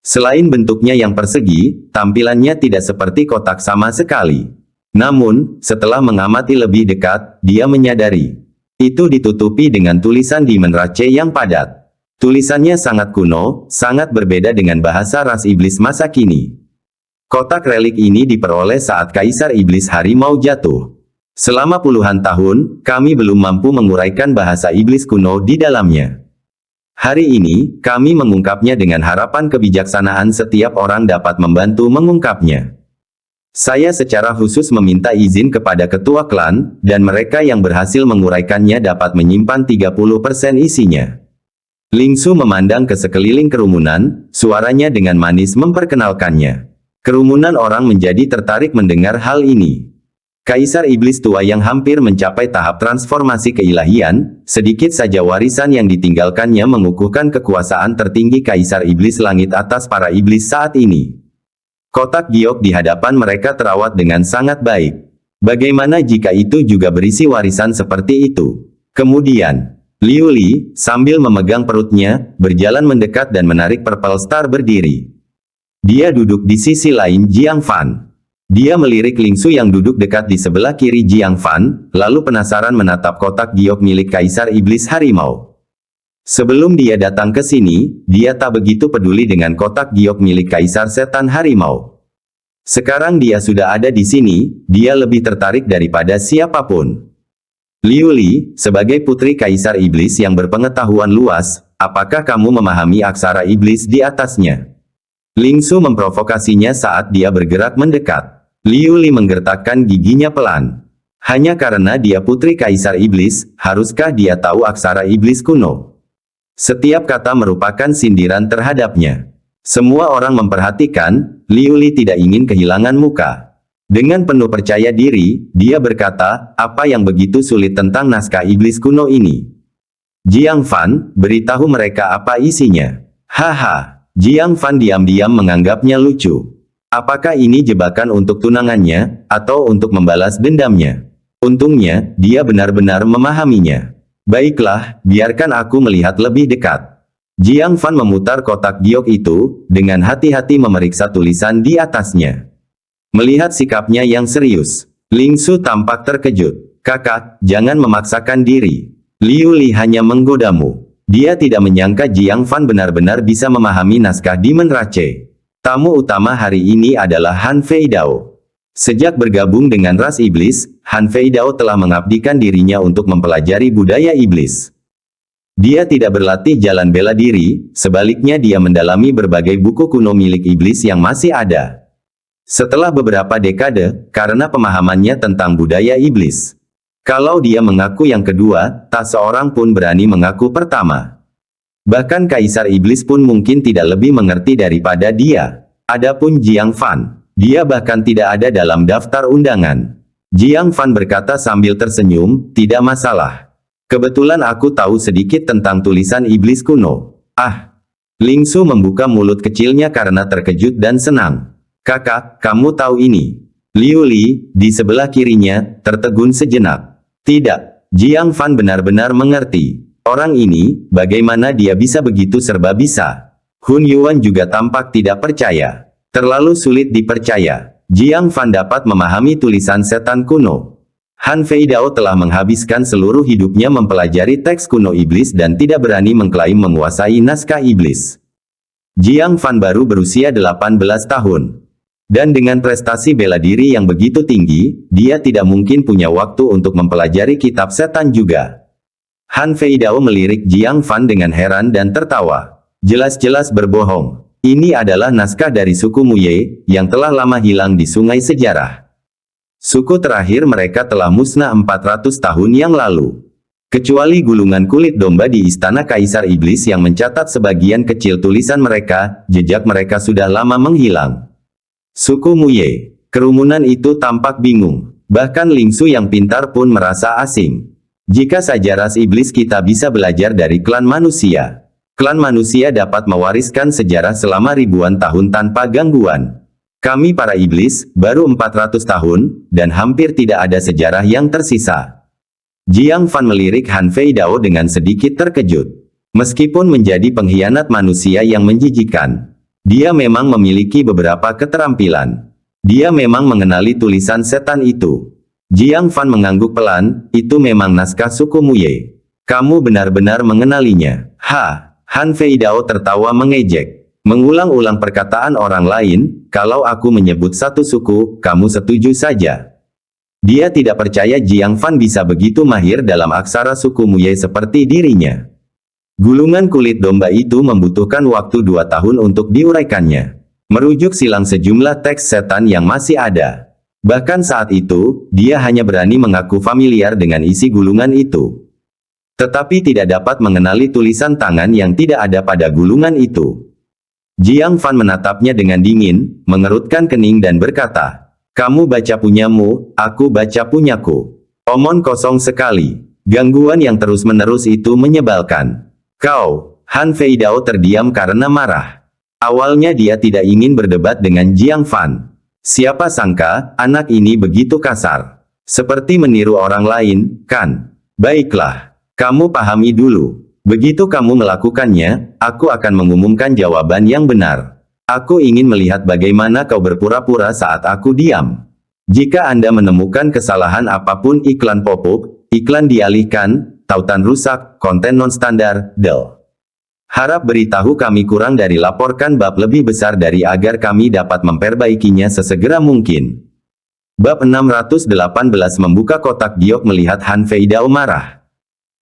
Selain bentuknya yang persegi, tampilannya tidak seperti kotak sama sekali. Namun, setelah mengamati lebih dekat, dia menyadari. Itu ditutupi dengan tulisan di menrace yang padat. Tulisannya sangat kuno, sangat berbeda dengan bahasa ras iblis masa kini. Kotak relik ini diperoleh saat Kaisar Iblis Harimau jatuh. Selama puluhan tahun, kami belum mampu menguraikan bahasa iblis kuno di dalamnya. Hari ini, kami mengungkapnya dengan harapan kebijaksanaan setiap orang dapat membantu mengungkapnya. Saya secara khusus meminta izin kepada ketua klan, dan mereka yang berhasil menguraikannya dapat menyimpan 30% isinya. Ling Su memandang ke sekeliling kerumunan, suaranya dengan manis memperkenalkannya. Kerumunan orang menjadi tertarik mendengar hal ini. Kaisar Iblis tua yang hampir mencapai tahap transformasi keilahian, sedikit saja warisan yang ditinggalkannya mengukuhkan kekuasaan tertinggi Kaisar Iblis langit atas para iblis saat ini. Kotak giok di hadapan mereka terawat dengan sangat baik. Bagaimana jika itu juga berisi warisan seperti itu? Kemudian, Liu Li, sambil memegang perutnya, berjalan mendekat dan menarik Purple Star berdiri. Dia duduk di sisi lain Jiang Fan. Dia melirik Ling Su yang duduk dekat di sebelah kiri Jiang Fan, lalu penasaran menatap kotak giok milik Kaisar Iblis Harimau. Sebelum dia datang ke sini, dia tak begitu peduli dengan kotak giok milik Kaisar Setan Harimau. Sekarang dia sudah ada di sini, dia lebih tertarik daripada siapapun. Liu Li, sebagai putri Kaisar Iblis yang berpengetahuan luas, apakah kamu memahami aksara iblis di atasnya? Ling Su memprovokasinya saat dia bergerak mendekat. Liu Li menggertakkan giginya pelan. Hanya karena dia putri Kaisar Iblis, haruskah dia tahu aksara iblis kuno? Setiap kata merupakan sindiran terhadapnya. Semua orang memperhatikan, Liu Li tidak ingin kehilangan muka. Dengan penuh percaya diri, dia berkata, apa yang begitu sulit tentang naskah iblis kuno ini? Jiang Fan, beritahu mereka apa isinya. Haha, Jiang Fan diam-diam menganggapnya lucu. Apakah ini jebakan untuk tunangannya, atau untuk membalas dendamnya? Untungnya, dia benar-benar memahaminya. Baiklah, biarkan aku melihat lebih dekat. Jiang Fan memutar kotak giok itu, dengan hati-hati memeriksa tulisan di atasnya. Melihat sikapnya yang serius, Ling Su tampak terkejut. Kakak, jangan memaksakan diri. Liu Li hanya menggodamu. Dia tidak menyangka Jiang Fan benar-benar bisa memahami naskah Demon Rache. Tamu utama hari ini adalah Han Fei Dao. Sejak bergabung dengan ras iblis, Han Fei Dao telah mengabdikan dirinya untuk mempelajari budaya iblis. Dia tidak berlatih jalan bela diri, sebaliknya dia mendalami berbagai buku kuno milik iblis yang masih ada. Setelah beberapa dekade, karena pemahamannya tentang budaya iblis. Kalau dia mengaku yang kedua, tak seorang pun berani mengaku pertama. Bahkan Kaisar Iblis pun mungkin tidak lebih mengerti daripada dia. Adapun Jiang Fan, dia bahkan tidak ada dalam daftar undangan. Jiang Fan berkata sambil tersenyum, tidak masalah. Kebetulan aku tahu sedikit tentang tulisan iblis kuno. Ah, Ling Su membuka mulut kecilnya karena terkejut dan senang. Kakak, kamu tahu ini? Liu Li, di sebelah kirinya, tertegun sejenak. Tidak, Jiang Fan benar-benar mengerti. Orang ini, bagaimana dia bisa begitu serba bisa? Hun Yuan juga tampak tidak percaya. Terlalu sulit dipercaya. Jiang Fan dapat memahami tulisan setan kuno. Han Fei Dao telah menghabiskan seluruh hidupnya mempelajari teks kuno iblis dan tidak berani mengklaim menguasai naskah iblis. Jiang Fan baru berusia 18 tahun. Dan dengan prestasi bela diri yang begitu tinggi, dia tidak mungkin punya waktu untuk mempelajari kitab setan juga. Han Fei Dao melirik Jiang Fan dengan heran dan tertawa. Jelas-jelas berbohong. Ini adalah naskah dari suku Muye, yang telah lama hilang di sungai sejarah. Suku terakhir mereka telah musnah 400 tahun yang lalu. Kecuali gulungan kulit domba di Istana Kaisar Iblis yang mencatat sebagian kecil tulisan mereka, jejak mereka sudah lama menghilang. Suku Muye. Kerumunan itu tampak bingung. Bahkan Ling Su yang pintar pun merasa asing. Jika saja ras iblis kita bisa belajar dari klan manusia. Klan manusia dapat mewariskan sejarah selama ribuan tahun tanpa gangguan. Kami para iblis, baru 400 tahun, dan hampir tidak ada sejarah yang tersisa. Jiang Fan melirik Han Fei Dao dengan sedikit terkejut. Meskipun menjadi pengkhianat manusia yang menjijikan, dia memang memiliki beberapa keterampilan. Dia memang mengenali tulisan setan itu. Jiang Fan mengangguk pelan, itu memang naskah suku Muye. Kamu benar-benar mengenalinya. Han Fei Dao tertawa mengejek. Mengulang-ulang perkataan orang lain, kalau aku menyebut satu suku, kamu setuju saja. Dia tidak percaya Jiang Fan bisa begitu mahir dalam aksara suku Muye seperti dirinya. Gulungan kulit domba itu membutuhkan waktu 2 tahun untuk diuraikannya. Merujuk silang sejumlah teks setan yang masih ada. Bahkan saat itu, dia hanya berani mengaku familiar dengan isi gulungan itu. Tetapi tidak dapat mengenali tulisan tangan yang tidak ada pada gulungan itu. Jiang Fan menatapnya dengan dingin, mengerutkan kening dan berkata, kamu baca punyamu, aku baca punyaku. Omong kosong sekali. Gangguan yang terus-menerus itu menyebalkan. Kau, Han Fei Dao terdiam karena marah. Awalnya dia tidak ingin berdebat dengan Jiang Fan. Siapa sangka, anak ini begitu kasar. Seperti meniru orang lain, kan? Baiklah, kamu pahami dulu. Begitu kamu melakukannya, aku akan mengumumkan jawaban yang benar. Aku ingin melihat bagaimana kau berpura-pura saat aku diam. Jika Anda menemukan kesalahan apapun iklan pop-up, iklan dialihkan, tautan rusak, konten non-standar, del. Harap beritahu kami kurang dari laporkan bab lebih besar dari agar kami dapat memperbaikinya sesegera mungkin. Bab 618 membuka kotak giok melihat Han Fei Dao marah.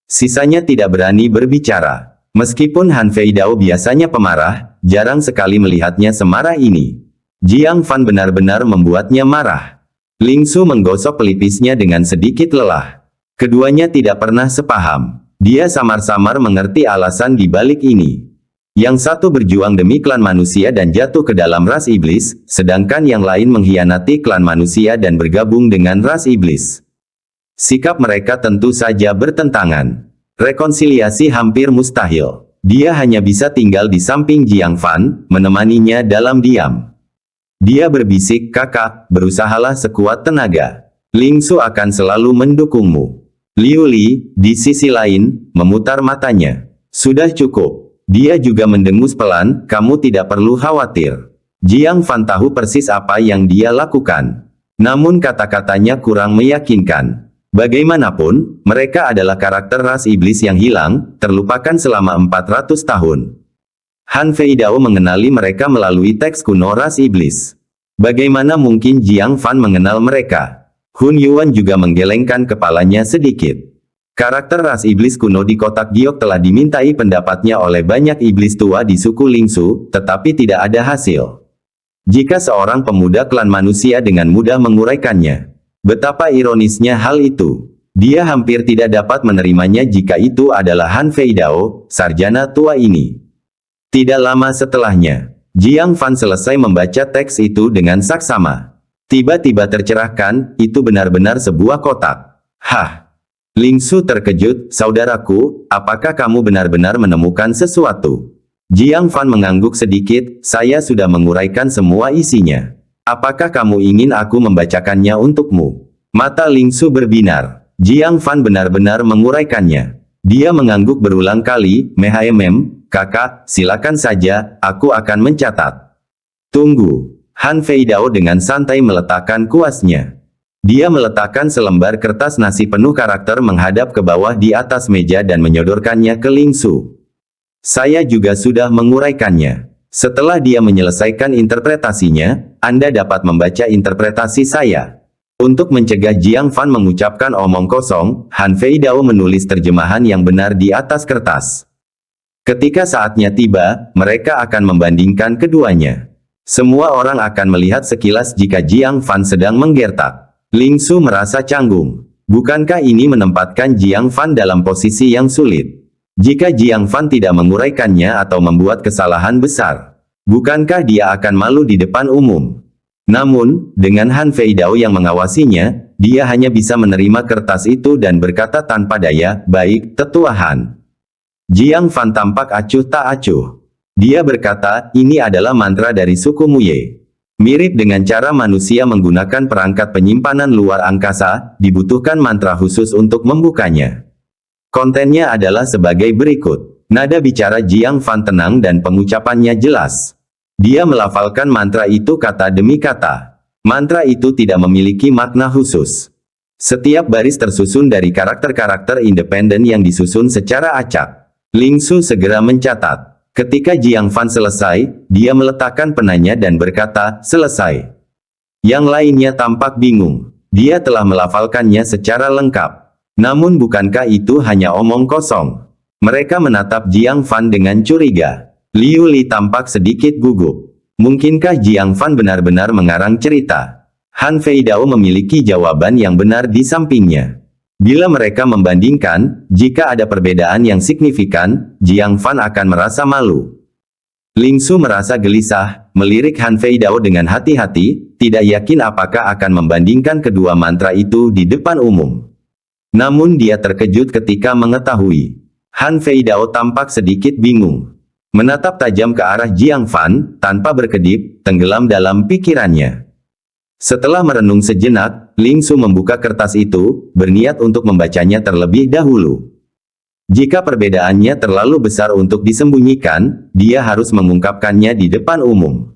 Sisanya tidak berani berbicara. Meskipun Han Fei Dao biasanya pemarah, jarang sekali melihatnya semarah ini. Jiang Fan benar-benar membuatnya marah. Ling Su menggosok pelipisnya dengan sedikit lelah. Keduanya tidak pernah sepaham. Dia samar-samar mengerti alasan di balik ini. Yang satu berjuang demi klan manusia dan jatuh ke dalam ras iblis, sedangkan yang lain mengkhianati klan manusia dan bergabung dengan ras iblis. Sikap mereka tentu saja bertentangan. Rekonsiliasi hampir mustahil. Dia hanya bisa tinggal di samping Jiang Fan, menemaninya dalam diam. Dia berbisik, "Kakak, berusahalah sekuat tenaga. Ling Su akan selalu mendukungmu." Liu Li, di sisi lain, memutar matanya. "Sudah cukup." Dia juga mendengus pelan, "Kamu tidak perlu khawatir." Jiang Fan tahu persis apa yang dia lakukan. Namun kata-katanya kurang meyakinkan. Bagaimanapun, mereka adalah karakter ras iblis yang hilang, terlupakan selama 400 tahun. Han Fei Dao mengenali mereka melalui teks kuno ras iblis. Bagaimana mungkin Jiang Fan mengenal mereka? Hun Yuan juga menggelengkan kepalanya sedikit. Karakter ras iblis kuno di kotak giok telah dimintai pendapatnya oleh banyak iblis tua di suku Lingsu, tetapi tidak ada hasil. Jika seorang pemuda klan manusia dengan mudah menguraikannya. Betapa ironisnya hal itu. Dia hampir tidak dapat menerimanya jika itu adalah Han Fei Dao, sarjana tua ini. Tidak lama setelahnya, Jiang Fan selesai membaca teks itu dengan saksama. Tiba-tiba tercerahkan, itu benar-benar sebuah kotak. Hah! Ling Su terkejut, "Saudaraku, apakah kamu benar-benar menemukan sesuatu?" Jiang Fan mengangguk sedikit, "Saya sudah menguraikan semua isinya. Apakah kamu ingin aku membacakannya untukmu?" Mata Ling Su berbinar. Jiang Fan benar-benar menguraikannya. Dia mengangguk berulang kali, Kakak, silakan saja, aku akan mencatat." "Tunggu." Han Fei Dao dengan santai meletakkan kuasnya. Dia meletakkan selembar kertas nasi penuh karakter menghadap ke bawah di atas meja dan menyodorkannya ke Ling Su. "Saya juga sudah menguraikannya. Setelah dia menyelesaikan interpretasinya, Anda dapat membaca interpretasi saya." Untuk mencegah Jiang Fan mengucapkan omong kosong, Han Fei Dao menulis terjemahan yang benar di atas kertas. Ketika saatnya tiba, mereka akan membandingkan keduanya. Semua orang akan melihat sekilas jika Jiang Fan sedang menggertak. Ling Su merasa canggung. Bukankah ini menempatkan Jiang Fan dalam posisi yang sulit? Jika Jiang Fan tidak menguraikannya atau membuat kesalahan besar, bukankah dia akan malu di depan umum? Namun, dengan Han Fei Dao yang mengawasinya, dia hanya bisa menerima kertas itu dan berkata tanpa daya, "Baik, Tetua Han." Jiang Fan tampak acuh tak acuh. Dia berkata, "Ini adalah mantra dari suku Muye. Mirip dengan cara manusia menggunakan perangkat penyimpanan luar angkasa, dibutuhkan mantra khusus untuk membukanya." Kontennya adalah sebagai berikut. Nada bicara Jiang Fan tenang dan pengucapannya jelas. Dia melafalkan mantra itu kata demi kata. Mantra itu tidak memiliki makna khusus. Setiap baris tersusun dari karakter-karakter independen yang disusun secara acak. Ling Su segera mencatat. Ketika Jiang Fan selesai, dia meletakkan penanya dan berkata, "Selesai." Yang lainnya tampak bingung. Dia telah melafalkannya secara lengkap. Namun bukankah itu hanya omong kosong? Mereka menatap Jiang Fan dengan curiga. Liu Li tampak sedikit gugup. Mungkinkah Jiang Fan benar-benar mengarang cerita? Han Fei Dao memiliki jawaban yang benar di sampingnya. Bila mereka membandingkan, jika ada perbedaan yang signifikan, Jiang Fan akan merasa malu. Ling Su merasa gelisah, melirik Han Fei Dao dengan hati-hati, tidak yakin apakah akan membandingkan kedua mantra itu di depan umum. Namun dia terkejut ketika mengetahui. Han Fei Dao tampak sedikit bingung. Menatap tajam ke arah Jiang Fan, tanpa berkedip, tenggelam dalam pikirannya. Setelah merenung sejenak, Ling Su membuka kertas itu, berniat untuk membacanya terlebih dahulu. Jika perbedaannya terlalu besar untuk disembunyikan, dia harus mengungkapkannya di depan umum.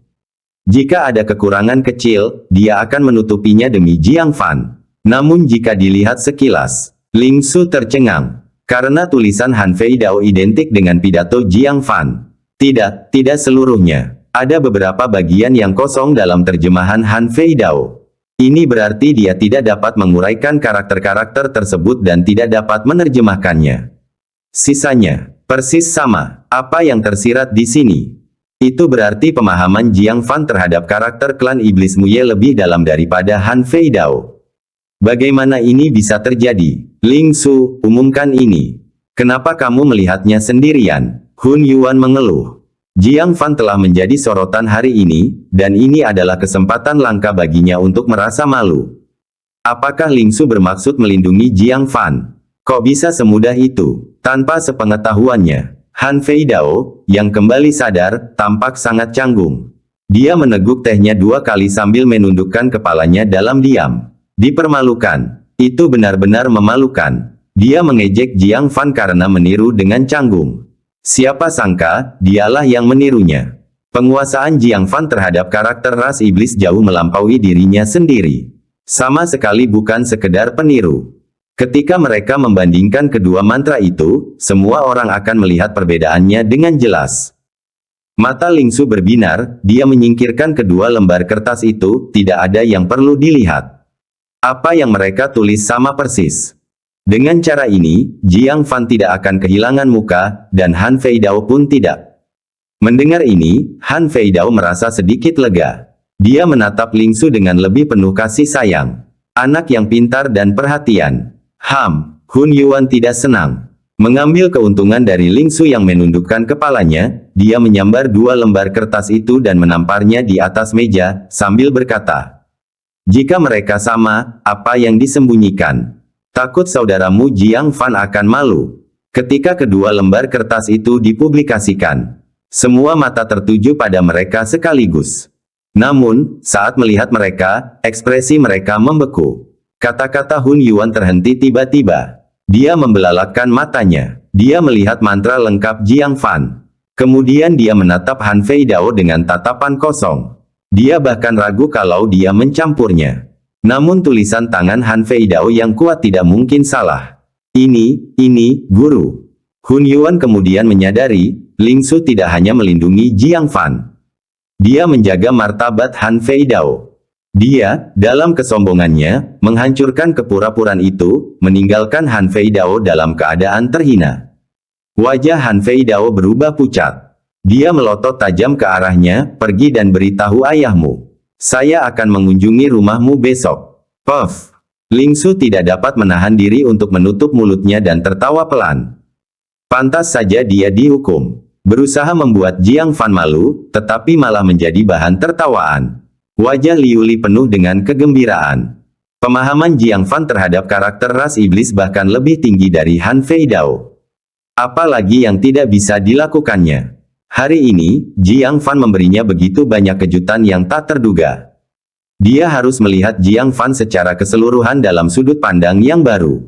Jika ada kekurangan kecil, dia akan menutupinya demi Jiang Fan. Namun jika dilihat sekilas, Ling Su tercengang. Karena tulisan Han Fei Dao identik dengan pidato Jiang Fan. Tidak seluruhnya. Ada beberapa bagian yang kosong dalam terjemahan Han Fei Dao. Ini berarti dia tidak dapat menguraikan karakter-karakter tersebut dan tidak dapat menerjemahkannya. Sisanya, persis sama. Apa yang tersirat di sini? Itu berarti pemahaman Jiang Fan terhadap karakter klan Iblis Muye lebih dalam daripada Han Fei Dao. Bagaimana ini bisa terjadi? Ling Su, umumkan ini. Kenapa kamu melihatnya sendirian? Hun Yuan mengeluh. Jiang Fan telah menjadi sorotan hari ini, dan ini adalah kesempatan langka baginya untuk merasa malu. Apakah Ling Su bermaksud melindungi Jiang Fan? Kok bisa semudah itu? Tanpa sepengetahuannya, Han Fei Dao, yang kembali sadar, tampak sangat canggung. Dia meneguk tehnya 2 kali sambil menundukkan kepalanya dalam diam. Dipermalukan. Itu benar-benar memalukan. Dia mengejek Jiang Fan karena meniru dengan canggung. Siapa sangka, dialah yang menirunya. Penguasaan Jiang Fan terhadap karakter ras iblis jauh melampaui dirinya sendiri. Sama sekali bukan sekedar peniru. Ketika mereka membandingkan kedua mantra itu, semua orang akan melihat perbedaannya dengan jelas. Mata Ling Su berbinar, dia menyingkirkan kedua lembar kertas itu, tidak ada yang perlu dilihat. Apa yang mereka tulis sama persis. Dengan cara ini, Jiang Fan tidak akan kehilangan muka, dan Han Fei Dao pun tidak. Mendengar ini, Han Fei Dao merasa sedikit lega. Dia menatap Ling Su dengan lebih penuh kasih sayang. Anak yang pintar dan perhatian. Hun Yuan tidak senang. Mengambil keuntungan dari Ling Su yang menundukkan kepalanya, dia menyambar 2 lembar kertas itu dan menamparnya di atas meja, sambil berkata, "Jika mereka sama, apa yang disembunyikan? Takut saudaramu Jiang Fan akan malu." Ketika kedua lembar kertas itu dipublikasikan, semua mata tertuju pada mereka sekaligus. Namun, saat melihat mereka, ekspresi mereka membeku. Kata-kata Hun Yuan terhenti tiba-tiba. Dia membelalakkan matanya. Dia melihat mantra lengkap Jiang Fan. Kemudian dia menatap Han Fei Dao dengan tatapan kosong. Dia bahkan ragu kalau dia mencampurnya. Namun tulisan tangan Han Fei Dao yang kuat tidak mungkin salah. Ini, guru. Hun Yuan kemudian menyadari, Ling Su tidak hanya melindungi Jiang Fan. Dia menjaga martabat Han Fei Dao. Dia, dalam kesombongannya, menghancurkan kepura-puraan itu, meninggalkan Han Fei Dao dalam keadaan terhina. Wajah Han Fei Dao berubah pucat. Dia melotot tajam ke arahnya, "Pergi dan beritahu ayahmu. Saya akan mengunjungi rumahmu besok." Puff. Ling Su tidak dapat menahan diri untuk menutup mulutnya dan tertawa pelan. Pantas saja dia dihukum. Berusaha membuat Jiang Fan malu, tetapi malah menjadi bahan tertawaan. Wajah Liu Li penuh dengan kegembiraan. Pemahaman Jiang Fan terhadap karakter ras iblis bahkan lebih tinggi dari Han Fei Dao. Apalagi yang tidak bisa dilakukannya. Hari ini, Jiang Fan memberinya begitu banyak kejutan yang tak terduga. Dia harus melihat Jiang Fan secara keseluruhan dalam sudut pandang yang baru.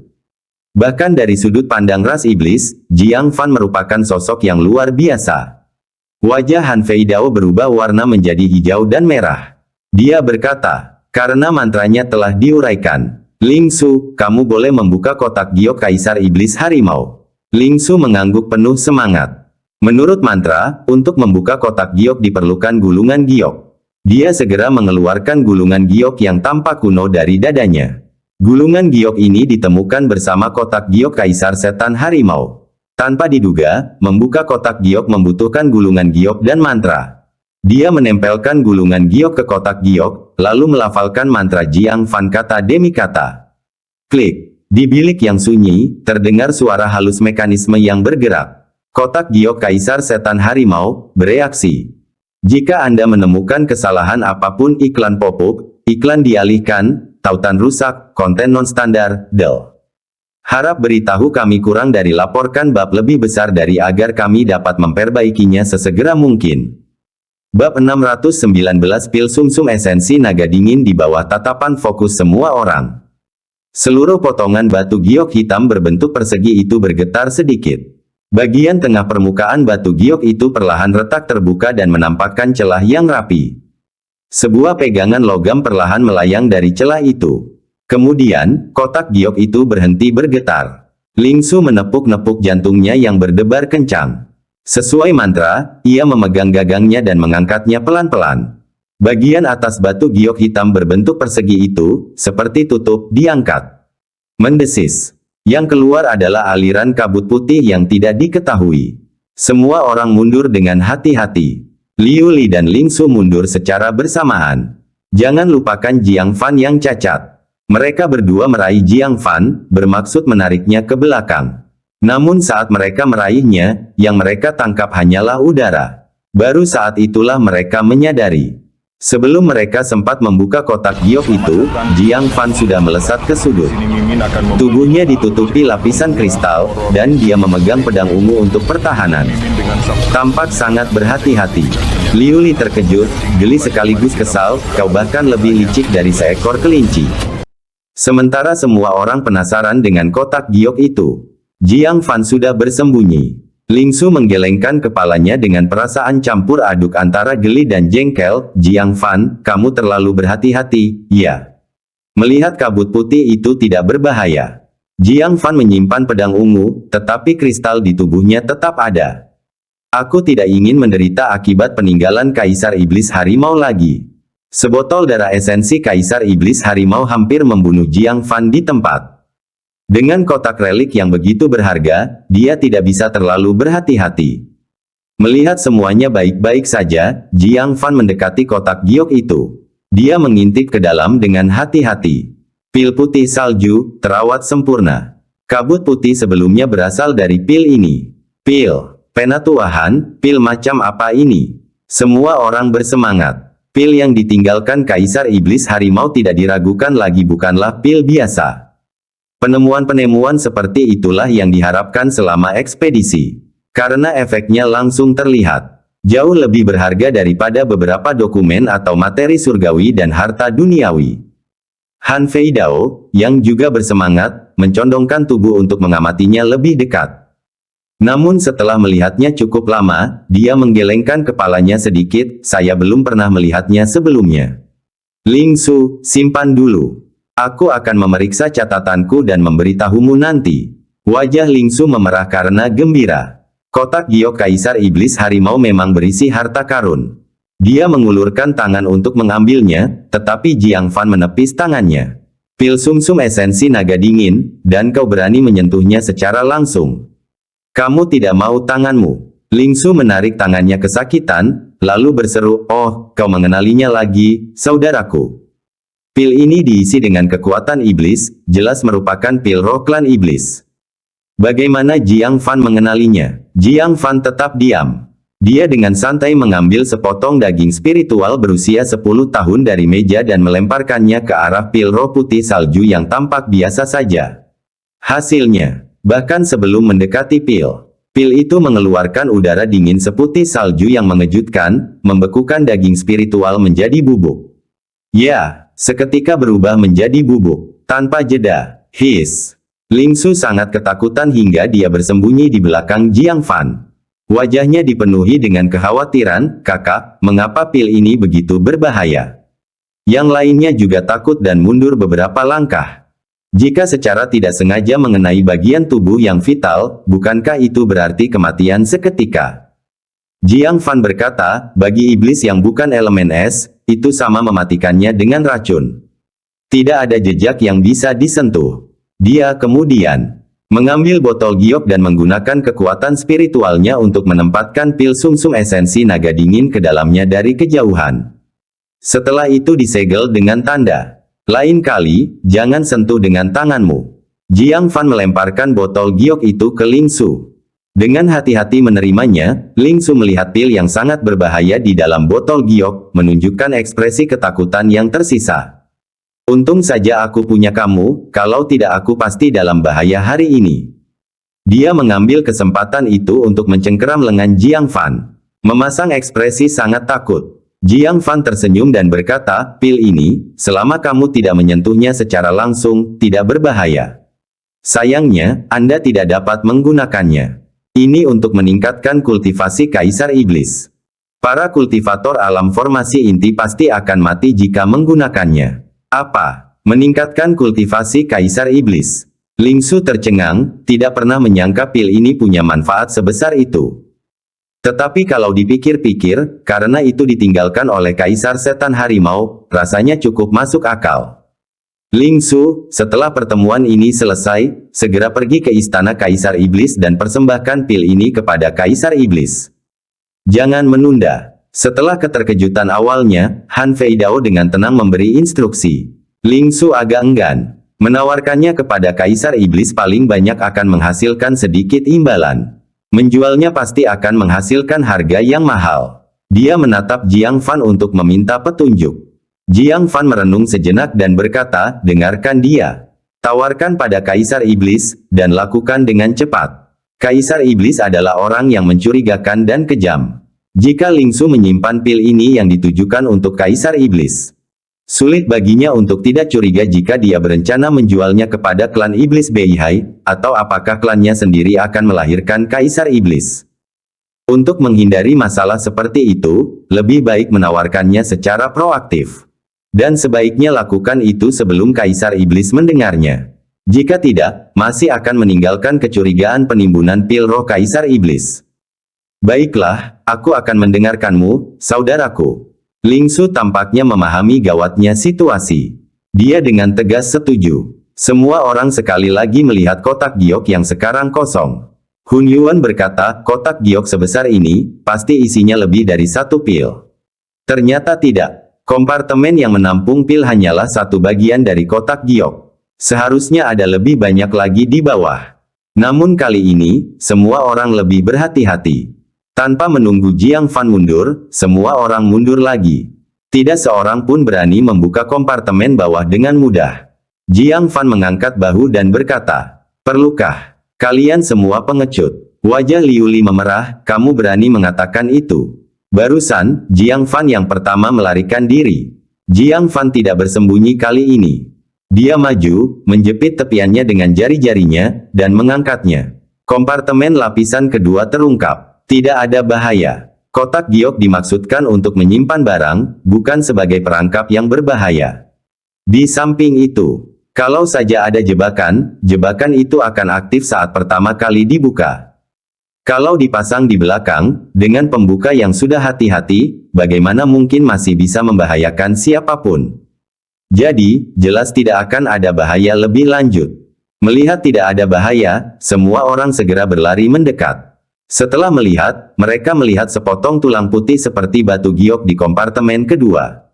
Bahkan dari sudut pandang ras iblis, Jiang Fan merupakan sosok yang luar biasa. Wajah Han Fei Dao berubah warna menjadi hijau dan merah. Dia berkata, "Karena mantranya telah diuraikan. Ling Su, kamu boleh membuka kotak giok Kaisar Iblis Harimau." Ling Su mengangguk penuh semangat. Menurut mantra, untuk membuka kotak giok diperlukan gulungan giok. Dia segera mengeluarkan gulungan giok yang tampak kuno dari dadanya. Gulungan giok ini ditemukan bersama kotak giok Kaisar Setan Harimau. Tanpa diduga, membuka kotak giok membutuhkan gulungan giok dan mantra. Dia menempelkan gulungan giok ke kotak giok, lalu melafalkan mantra Jiang Fan kata demi kata. Klik. Di bilik yang sunyi, terdengar suara halus mekanisme yang bergerak. Kotak giok Kaisar Setan Harimau bereaksi. Jika Anda menemukan kesalahan apapun, iklan pop-up, iklan dialihkan, tautan rusak, konten non-standar, del. Harap beritahu kami kurang dari laporkan bab lebih besar dari agar kami dapat memperbaikinya sesegera mungkin. Bab 619 Pil Sumsum Esensi Naga Dingin di bawah tatapan fokus semua orang. Seluruh potongan batu giok hitam berbentuk persegi itu bergetar sedikit. Bagian tengah permukaan batu giok itu perlahan retak terbuka dan menampakkan celah yang rapi. Sebuah pegangan logam perlahan melayang dari celah itu. Kemudian, kotak giok itu berhenti bergetar. Ling Su menepuk-nepuk jantungnya yang berdebar kencang. Sesuai mantra, ia memegang gagangnya dan mengangkatnya pelan-pelan. Bagian atas batu giok hitam berbentuk persegi itu, seperti tutup, diangkat. Mendesis. Yang keluar adalah aliran kabut putih yang tidak diketahui. Semua orang mundur dengan hati-hati. Liu Li dan Ling Su mundur secara bersamaan. Jangan lupakan Jiang Fan yang cacat. Mereka berdua meraih Jiang Fan, bermaksud menariknya ke belakang. Namun saat mereka meraihnya, yang mereka tangkap hanyalah udara. Baru saat itulah mereka menyadari. Sebelum mereka sempat membuka kotak giok itu, Jiang Fan sudah melesat ke sudut. Di sini Mimin akan Tubuhnya ditutupi lapisan kristal, dan dia memegang pedang ungu untuk pertahanan. Mimin dengan subscribe. Tampak sangat berhati-hati. Liu Li terkejut, geli sekaligus kesal, kau bahkan lebih licik dari seekor kelinci. Sementara semua orang penasaran dengan kotak giok itu, Jiang Fan sudah bersembunyi. Ling Su menggelengkan kepalanya dengan perasaan campur aduk antara geli dan jengkel. Jiang Fan, kamu terlalu berhati-hati, ya. Melihat kabut putih itu tidak berbahaya, Jiang Fan menyimpan pedang ungu, tetapi kristal di tubuhnya tetap ada. Aku tidak ingin menderita akibat peninggalan Kaisar Iblis Harimau lagi. Sebotol darah esensi Kaisar Iblis Harimau hampir membunuh Jiang Fan di tempat. Dengan kotak relik yang begitu berharga, dia tidak bisa terlalu berhati-hati. Melihat semuanya baik-baik saja, Jiang Fan mendekati kotak giok itu. Dia mengintip ke dalam dengan hati-hati. Pil putih salju, terawat sempurna. Kabut putih sebelumnya berasal dari pil ini. Pil, pena tuahan, pil macam apa ini? Semua orang bersemangat. Pil yang ditinggalkan Kaisar Iblis Harimau tidak diragukan lagi bukanlah pil biasa. Penemuan-penemuan seperti itulah yang diharapkan selama ekspedisi. Karena efeknya langsung terlihat. Jauh lebih berharga daripada beberapa dokumen atau materi surgawi dan harta duniawi. Han Fei Dao, yang juga bersemangat, mencondongkan tubuh untuk mengamatinya lebih dekat. Namun setelah melihatnya cukup lama, dia menggelengkan kepalanya sedikit, saya belum pernah melihatnya sebelumnya. Ling Su, simpan dulu. Aku akan memeriksa catatanku dan memberitahumu nanti. Wajah Ling Su memerah karena gembira. Kotak giok Kaisar Iblis Harimau memang berisi harta karun. Dia mengulurkan tangan untuk mengambilnya, tetapi Jiang Fan menepis tangannya. Pil sumsum esensi naga dingin, dan kau berani menyentuhnya secara langsung. Kamu tidak mau tanganmu. Ling Su menarik tangannya kesakitan, lalu berseru, oh, kau mengenalinya lagi, saudaraku. Pil ini diisi dengan kekuatan iblis, jelas merupakan pil roh klan iblis. Bagaimana Jiang Fan mengenalinya? Jiang Fan tetap diam. Dia dengan santai mengambil sepotong daging spiritual berusia 10 tahun dari meja dan melemparkannya ke arah pil roh putih salju yang tampak biasa saja. Hasilnya, bahkan sebelum mendekati pil itu mengeluarkan udara dingin seputih salju yang mengejutkan, membekukan daging spiritual menjadi bubuk. Ya, seketika berubah menjadi bubuk, tanpa jeda. His. Ling Su sangat ketakutan hingga dia bersembunyi di belakang Jiang Fan. Wajahnya dipenuhi dengan kekhawatiran, kakak, mengapa pil ini begitu berbahaya? Yang lainnya juga takut dan mundur beberapa langkah. Jika secara tidak sengaja mengenai bagian tubuh yang vital, bukankah itu berarti kematian seketika? Jiang Fan berkata, bagi iblis yang bukan elemen es, itu sama mematikannya dengan racun. Tidak ada jejak yang bisa disentuh. Dia kemudian mengambil botol giok dan menggunakan kekuatan spiritualnya untuk menempatkan pil sumsum esensi naga dingin ke dalamnya dari kejauhan. Setelah itu disegel dengan tanda, lain kali, jangan sentuh dengan tanganmu. Jiang Fan melemparkan botol giok itu ke Ling Su. Dengan hati-hati menerimanya, Ling Su melihat pil yang sangat berbahaya di dalam botol giok, menunjukkan ekspresi ketakutan yang tersisa. Untung saja aku punya kamu, kalau tidak aku pasti dalam bahaya hari ini. Dia mengambil kesempatan itu untuk mencengkeram lengan Jiang Fan. Memasang ekspresi sangat takut. Jiang Fan tersenyum dan berkata, pil ini, selama kamu tidak menyentuhnya secara langsung, tidak berbahaya. Sayangnya, Anda tidak dapat menggunakannya. Ini untuk meningkatkan kultivasi Kaisar Iblis. Para kultivator alam formasi inti pasti akan mati jika menggunakannya. Apa? Meningkatkan kultivasi Kaisar Iblis. Ling Su tercengang, tidak pernah menyangka pil ini punya manfaat sebesar itu. Tetapi kalau dipikir-pikir, karena itu ditinggalkan oleh Kaisar Setan Harimau, rasanya cukup masuk akal. Ling Su, setelah pertemuan ini selesai, segera pergi ke istana Kaisar Iblis dan persembahkan pil ini kepada Kaisar Iblis. Jangan menunda. Setelah keterkejutan awalnya, Han Fei Dao dengan tenang memberi instruksi. Ling Su agak enggan. Menawarkannya kepada Kaisar Iblis paling banyak akan menghasilkan sedikit imbalan. Menjualnya pasti akan menghasilkan harga yang mahal. Dia menatap Jiang Fan untuk meminta petunjuk. Jiang Fan merenung sejenak dan berkata, dengarkan dia. Tawarkan pada Kaisar Iblis, dan lakukan dengan cepat. Kaisar Iblis adalah orang yang mencurigakan dan kejam. Jika Lingsu menyimpan pil ini yang ditujukan untuk Kaisar Iblis, sulit baginya untuk tidak curiga jika dia berencana menjualnya kepada klan Iblis Beihai, atau apakah klannya sendiri akan melahirkan Kaisar Iblis. Untuk menghindari masalah seperti itu, lebih baik menawarkannya secara proaktif. Dan sebaiknya lakukan itu sebelum Kaisar Iblis mendengarnya. Jika tidak, masih akan meninggalkan kecurigaan penimbunan pil roh Kaisar Iblis. Baiklah, aku akan mendengarkanmu, saudaraku. Lingsu tampaknya memahami gawatnya situasi. Dia dengan tegas setuju. Semua orang sekali lagi melihat kotak giok yang sekarang kosong. Hun Yuan berkata, kotak giok sebesar ini, pasti isinya lebih dari satu pil. Ternyata tidak. Kompartemen yang menampung pil hanyalah satu bagian dari kotak giok. Seharusnya ada lebih banyak lagi di bawah. Namun kali ini, semua orang lebih berhati-hati. Tanpa menunggu Jiang Fan mundur, semua orang mundur lagi. Tidak seorang pun berani membuka kompartemen bawah dengan mudah. Jiang Fan mengangkat bahu dan berkata, perlukah? Kalian semua pengecut. Wajah Liu Li memerah, kamu berani mengatakan itu. Barusan, Jiang Fan yang pertama melarikan diri. Jiang Fan tidak bersembunyi kali ini. Dia maju, menjepit tepiannya dengan jari-jarinya, dan mengangkatnya. Kompartemen lapisan kedua terungkap. Tidak ada bahaya. Kotak giok dimaksudkan untuk menyimpan barang, bukan sebagai perangkap yang berbahaya. Di samping itu, kalau saja ada jebakan, jebakan itu akan aktif saat pertama kali dibuka. Kalau dipasang di belakang, dengan pembuka yang sudah hati-hati, bagaimana mungkin masih bisa membahayakan siapapun? Jadi, jelas tidak akan ada bahaya lebih lanjut. Melihat tidak ada bahaya, semua orang segera berlari mendekat. Setelah melihat, mereka melihat sepotong tulang putih seperti batu giok di kompartemen kedua.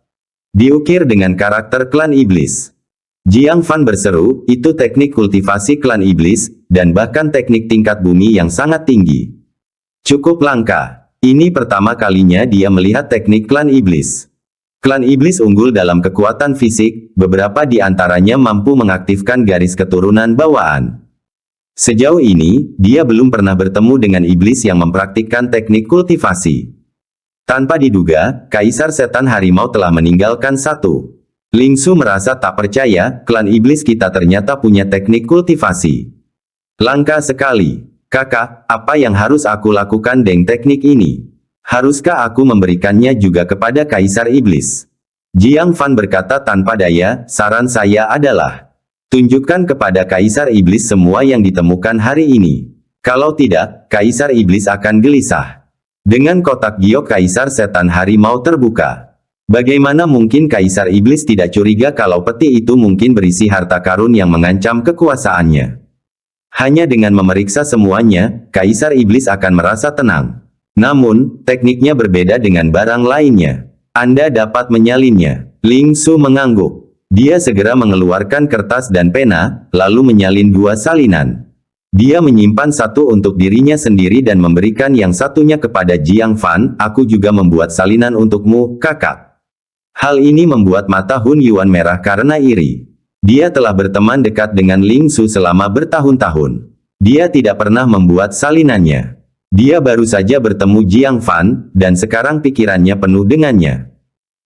Diukir dengan karakter klan iblis. Jiang Fan berseru, itu teknik kultivasi klan iblis, dan bahkan teknik tingkat bumi yang sangat tinggi. Cukup langka. Ini pertama kalinya dia melihat teknik klan iblis. Klan iblis unggul dalam kekuatan fisik, beberapa di antaranya mampu mengaktifkan garis keturunan bawaan. Sejauh ini, dia belum pernah bertemu dengan iblis yang mempraktikkan teknik kultivasi. Tanpa diduga, Kaisar Setan Harimau telah meninggalkan satu. Lingsu merasa tak percaya, klan iblis kita ternyata punya teknik kultivasi. Langka sekali. Kakak, apa yang harus aku lakukan dengan teknik ini? Haruskah aku memberikannya juga kepada Kaisar Iblis? Jiang Fan berkata tanpa daya, saran saya adalah tunjukkan kepada Kaisar Iblis semua yang ditemukan hari ini. Kalau tidak, Kaisar Iblis akan gelisah. Dengan kotak giok Kaisar Setan Harimau terbuka. Bagaimana mungkin Kaisar Iblis tidak curiga kalau peti itu mungkin berisi harta karun yang mengancam kekuasaannya? Hanya dengan memeriksa semuanya, Kaisar Iblis akan merasa tenang. Namun, tekniknya berbeda dengan barang lainnya. Anda dapat menyalinnya. Lingsu mengangguk. Dia segera mengeluarkan kertas dan pena, lalu menyalin dua salinan. Dia menyimpan satu untuk dirinya sendiri dan memberikan yang satunya kepada Jiang Fan, aku juga membuat salinan untukmu, kakak. Hal ini membuat mata Hun Yuan merah karena iri. Dia telah berteman dekat dengan Lingsu selama bertahun-tahun. Dia tidak pernah membuat salinannya. Dia baru saja bertemu Jiang Fan, dan sekarang pikirannya penuh dengannya.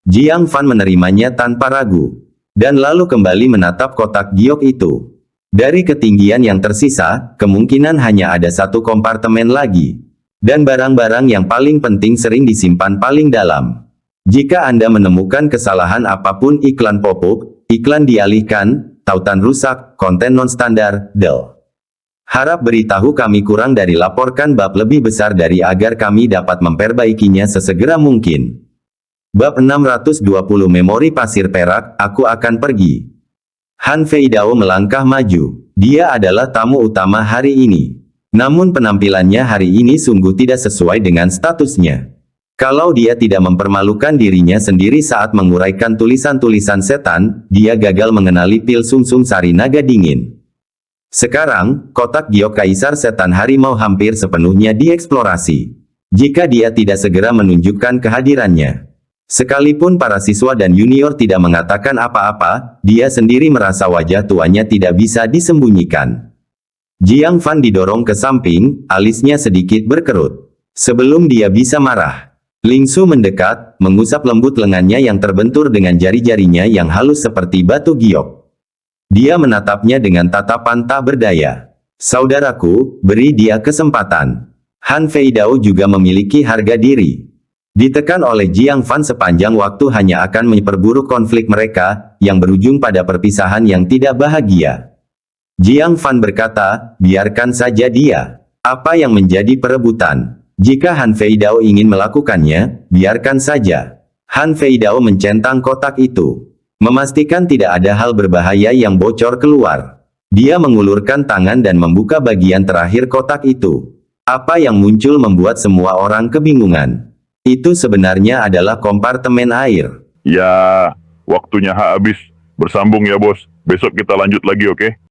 Jiang Fan menerimanya tanpa ragu. Dan lalu kembali menatap kotak giok itu. Dari ketinggian yang tersisa, kemungkinan hanya ada satu kompartemen lagi. Dan barang-barang yang paling penting sering disimpan paling dalam. Jika Anda menemukan kesalahan apapun iklan pop-up, iklan dialihkan, tautan rusak, konten non-standar, del. Harap beritahu kami kurang dari laporkan bab lebih besar dari agar kami dapat memperbaikinya sesegera mungkin. Bab 620 Memori Pasir Perak, aku akan pergi. Han Feidao melangkah maju. Dia adalah tamu utama hari ini. Namun penampilannya hari ini sungguh tidak sesuai dengan statusnya. Kalau dia tidak mempermalukan dirinya sendiri saat menguraikan tulisan-tulisan setan, dia gagal mengenali pil sungsung sari naga dingin. Sekarang, kotak giok kaisar setan harimau hampir sepenuhnya dieksplorasi. Jika dia tidak segera menunjukkan kehadirannya, sekalipun para siswa dan junior tidak mengatakan apa-apa, dia sendiri merasa wajah tuanya tidak bisa disembunyikan. Jiang Fan didorong ke samping, alisnya sedikit berkerut. Sebelum dia bisa marah, Ling Su mendekat, mengusap lembut lengannya yang terbentur dengan jari-jarinya yang halus seperti batu giok. Dia menatapnya dengan tatapan tak berdaya. Saudaraku, beri dia kesempatan. Han Feidao juga memiliki harga diri. Ditekan oleh Jiang Fan sepanjang waktu hanya akan memperburuk konflik mereka, yang berujung pada perpisahan yang tidak bahagia. Jiang Fan berkata, biarkan saja dia. Apa yang menjadi perebutan? Jika Han Feidao ingin melakukannya, biarkan saja. Han Feidao mencentang kotak itu, memastikan tidak ada hal berbahaya yang bocor keluar. Dia mengulurkan tangan dan membuka bagian terakhir kotak itu. Apa yang muncul membuat semua orang kebingungan. Itu sebenarnya adalah kompartemen air. Ya, waktunya habis. Bersambung ya bos. Besok kita lanjut lagi, oke?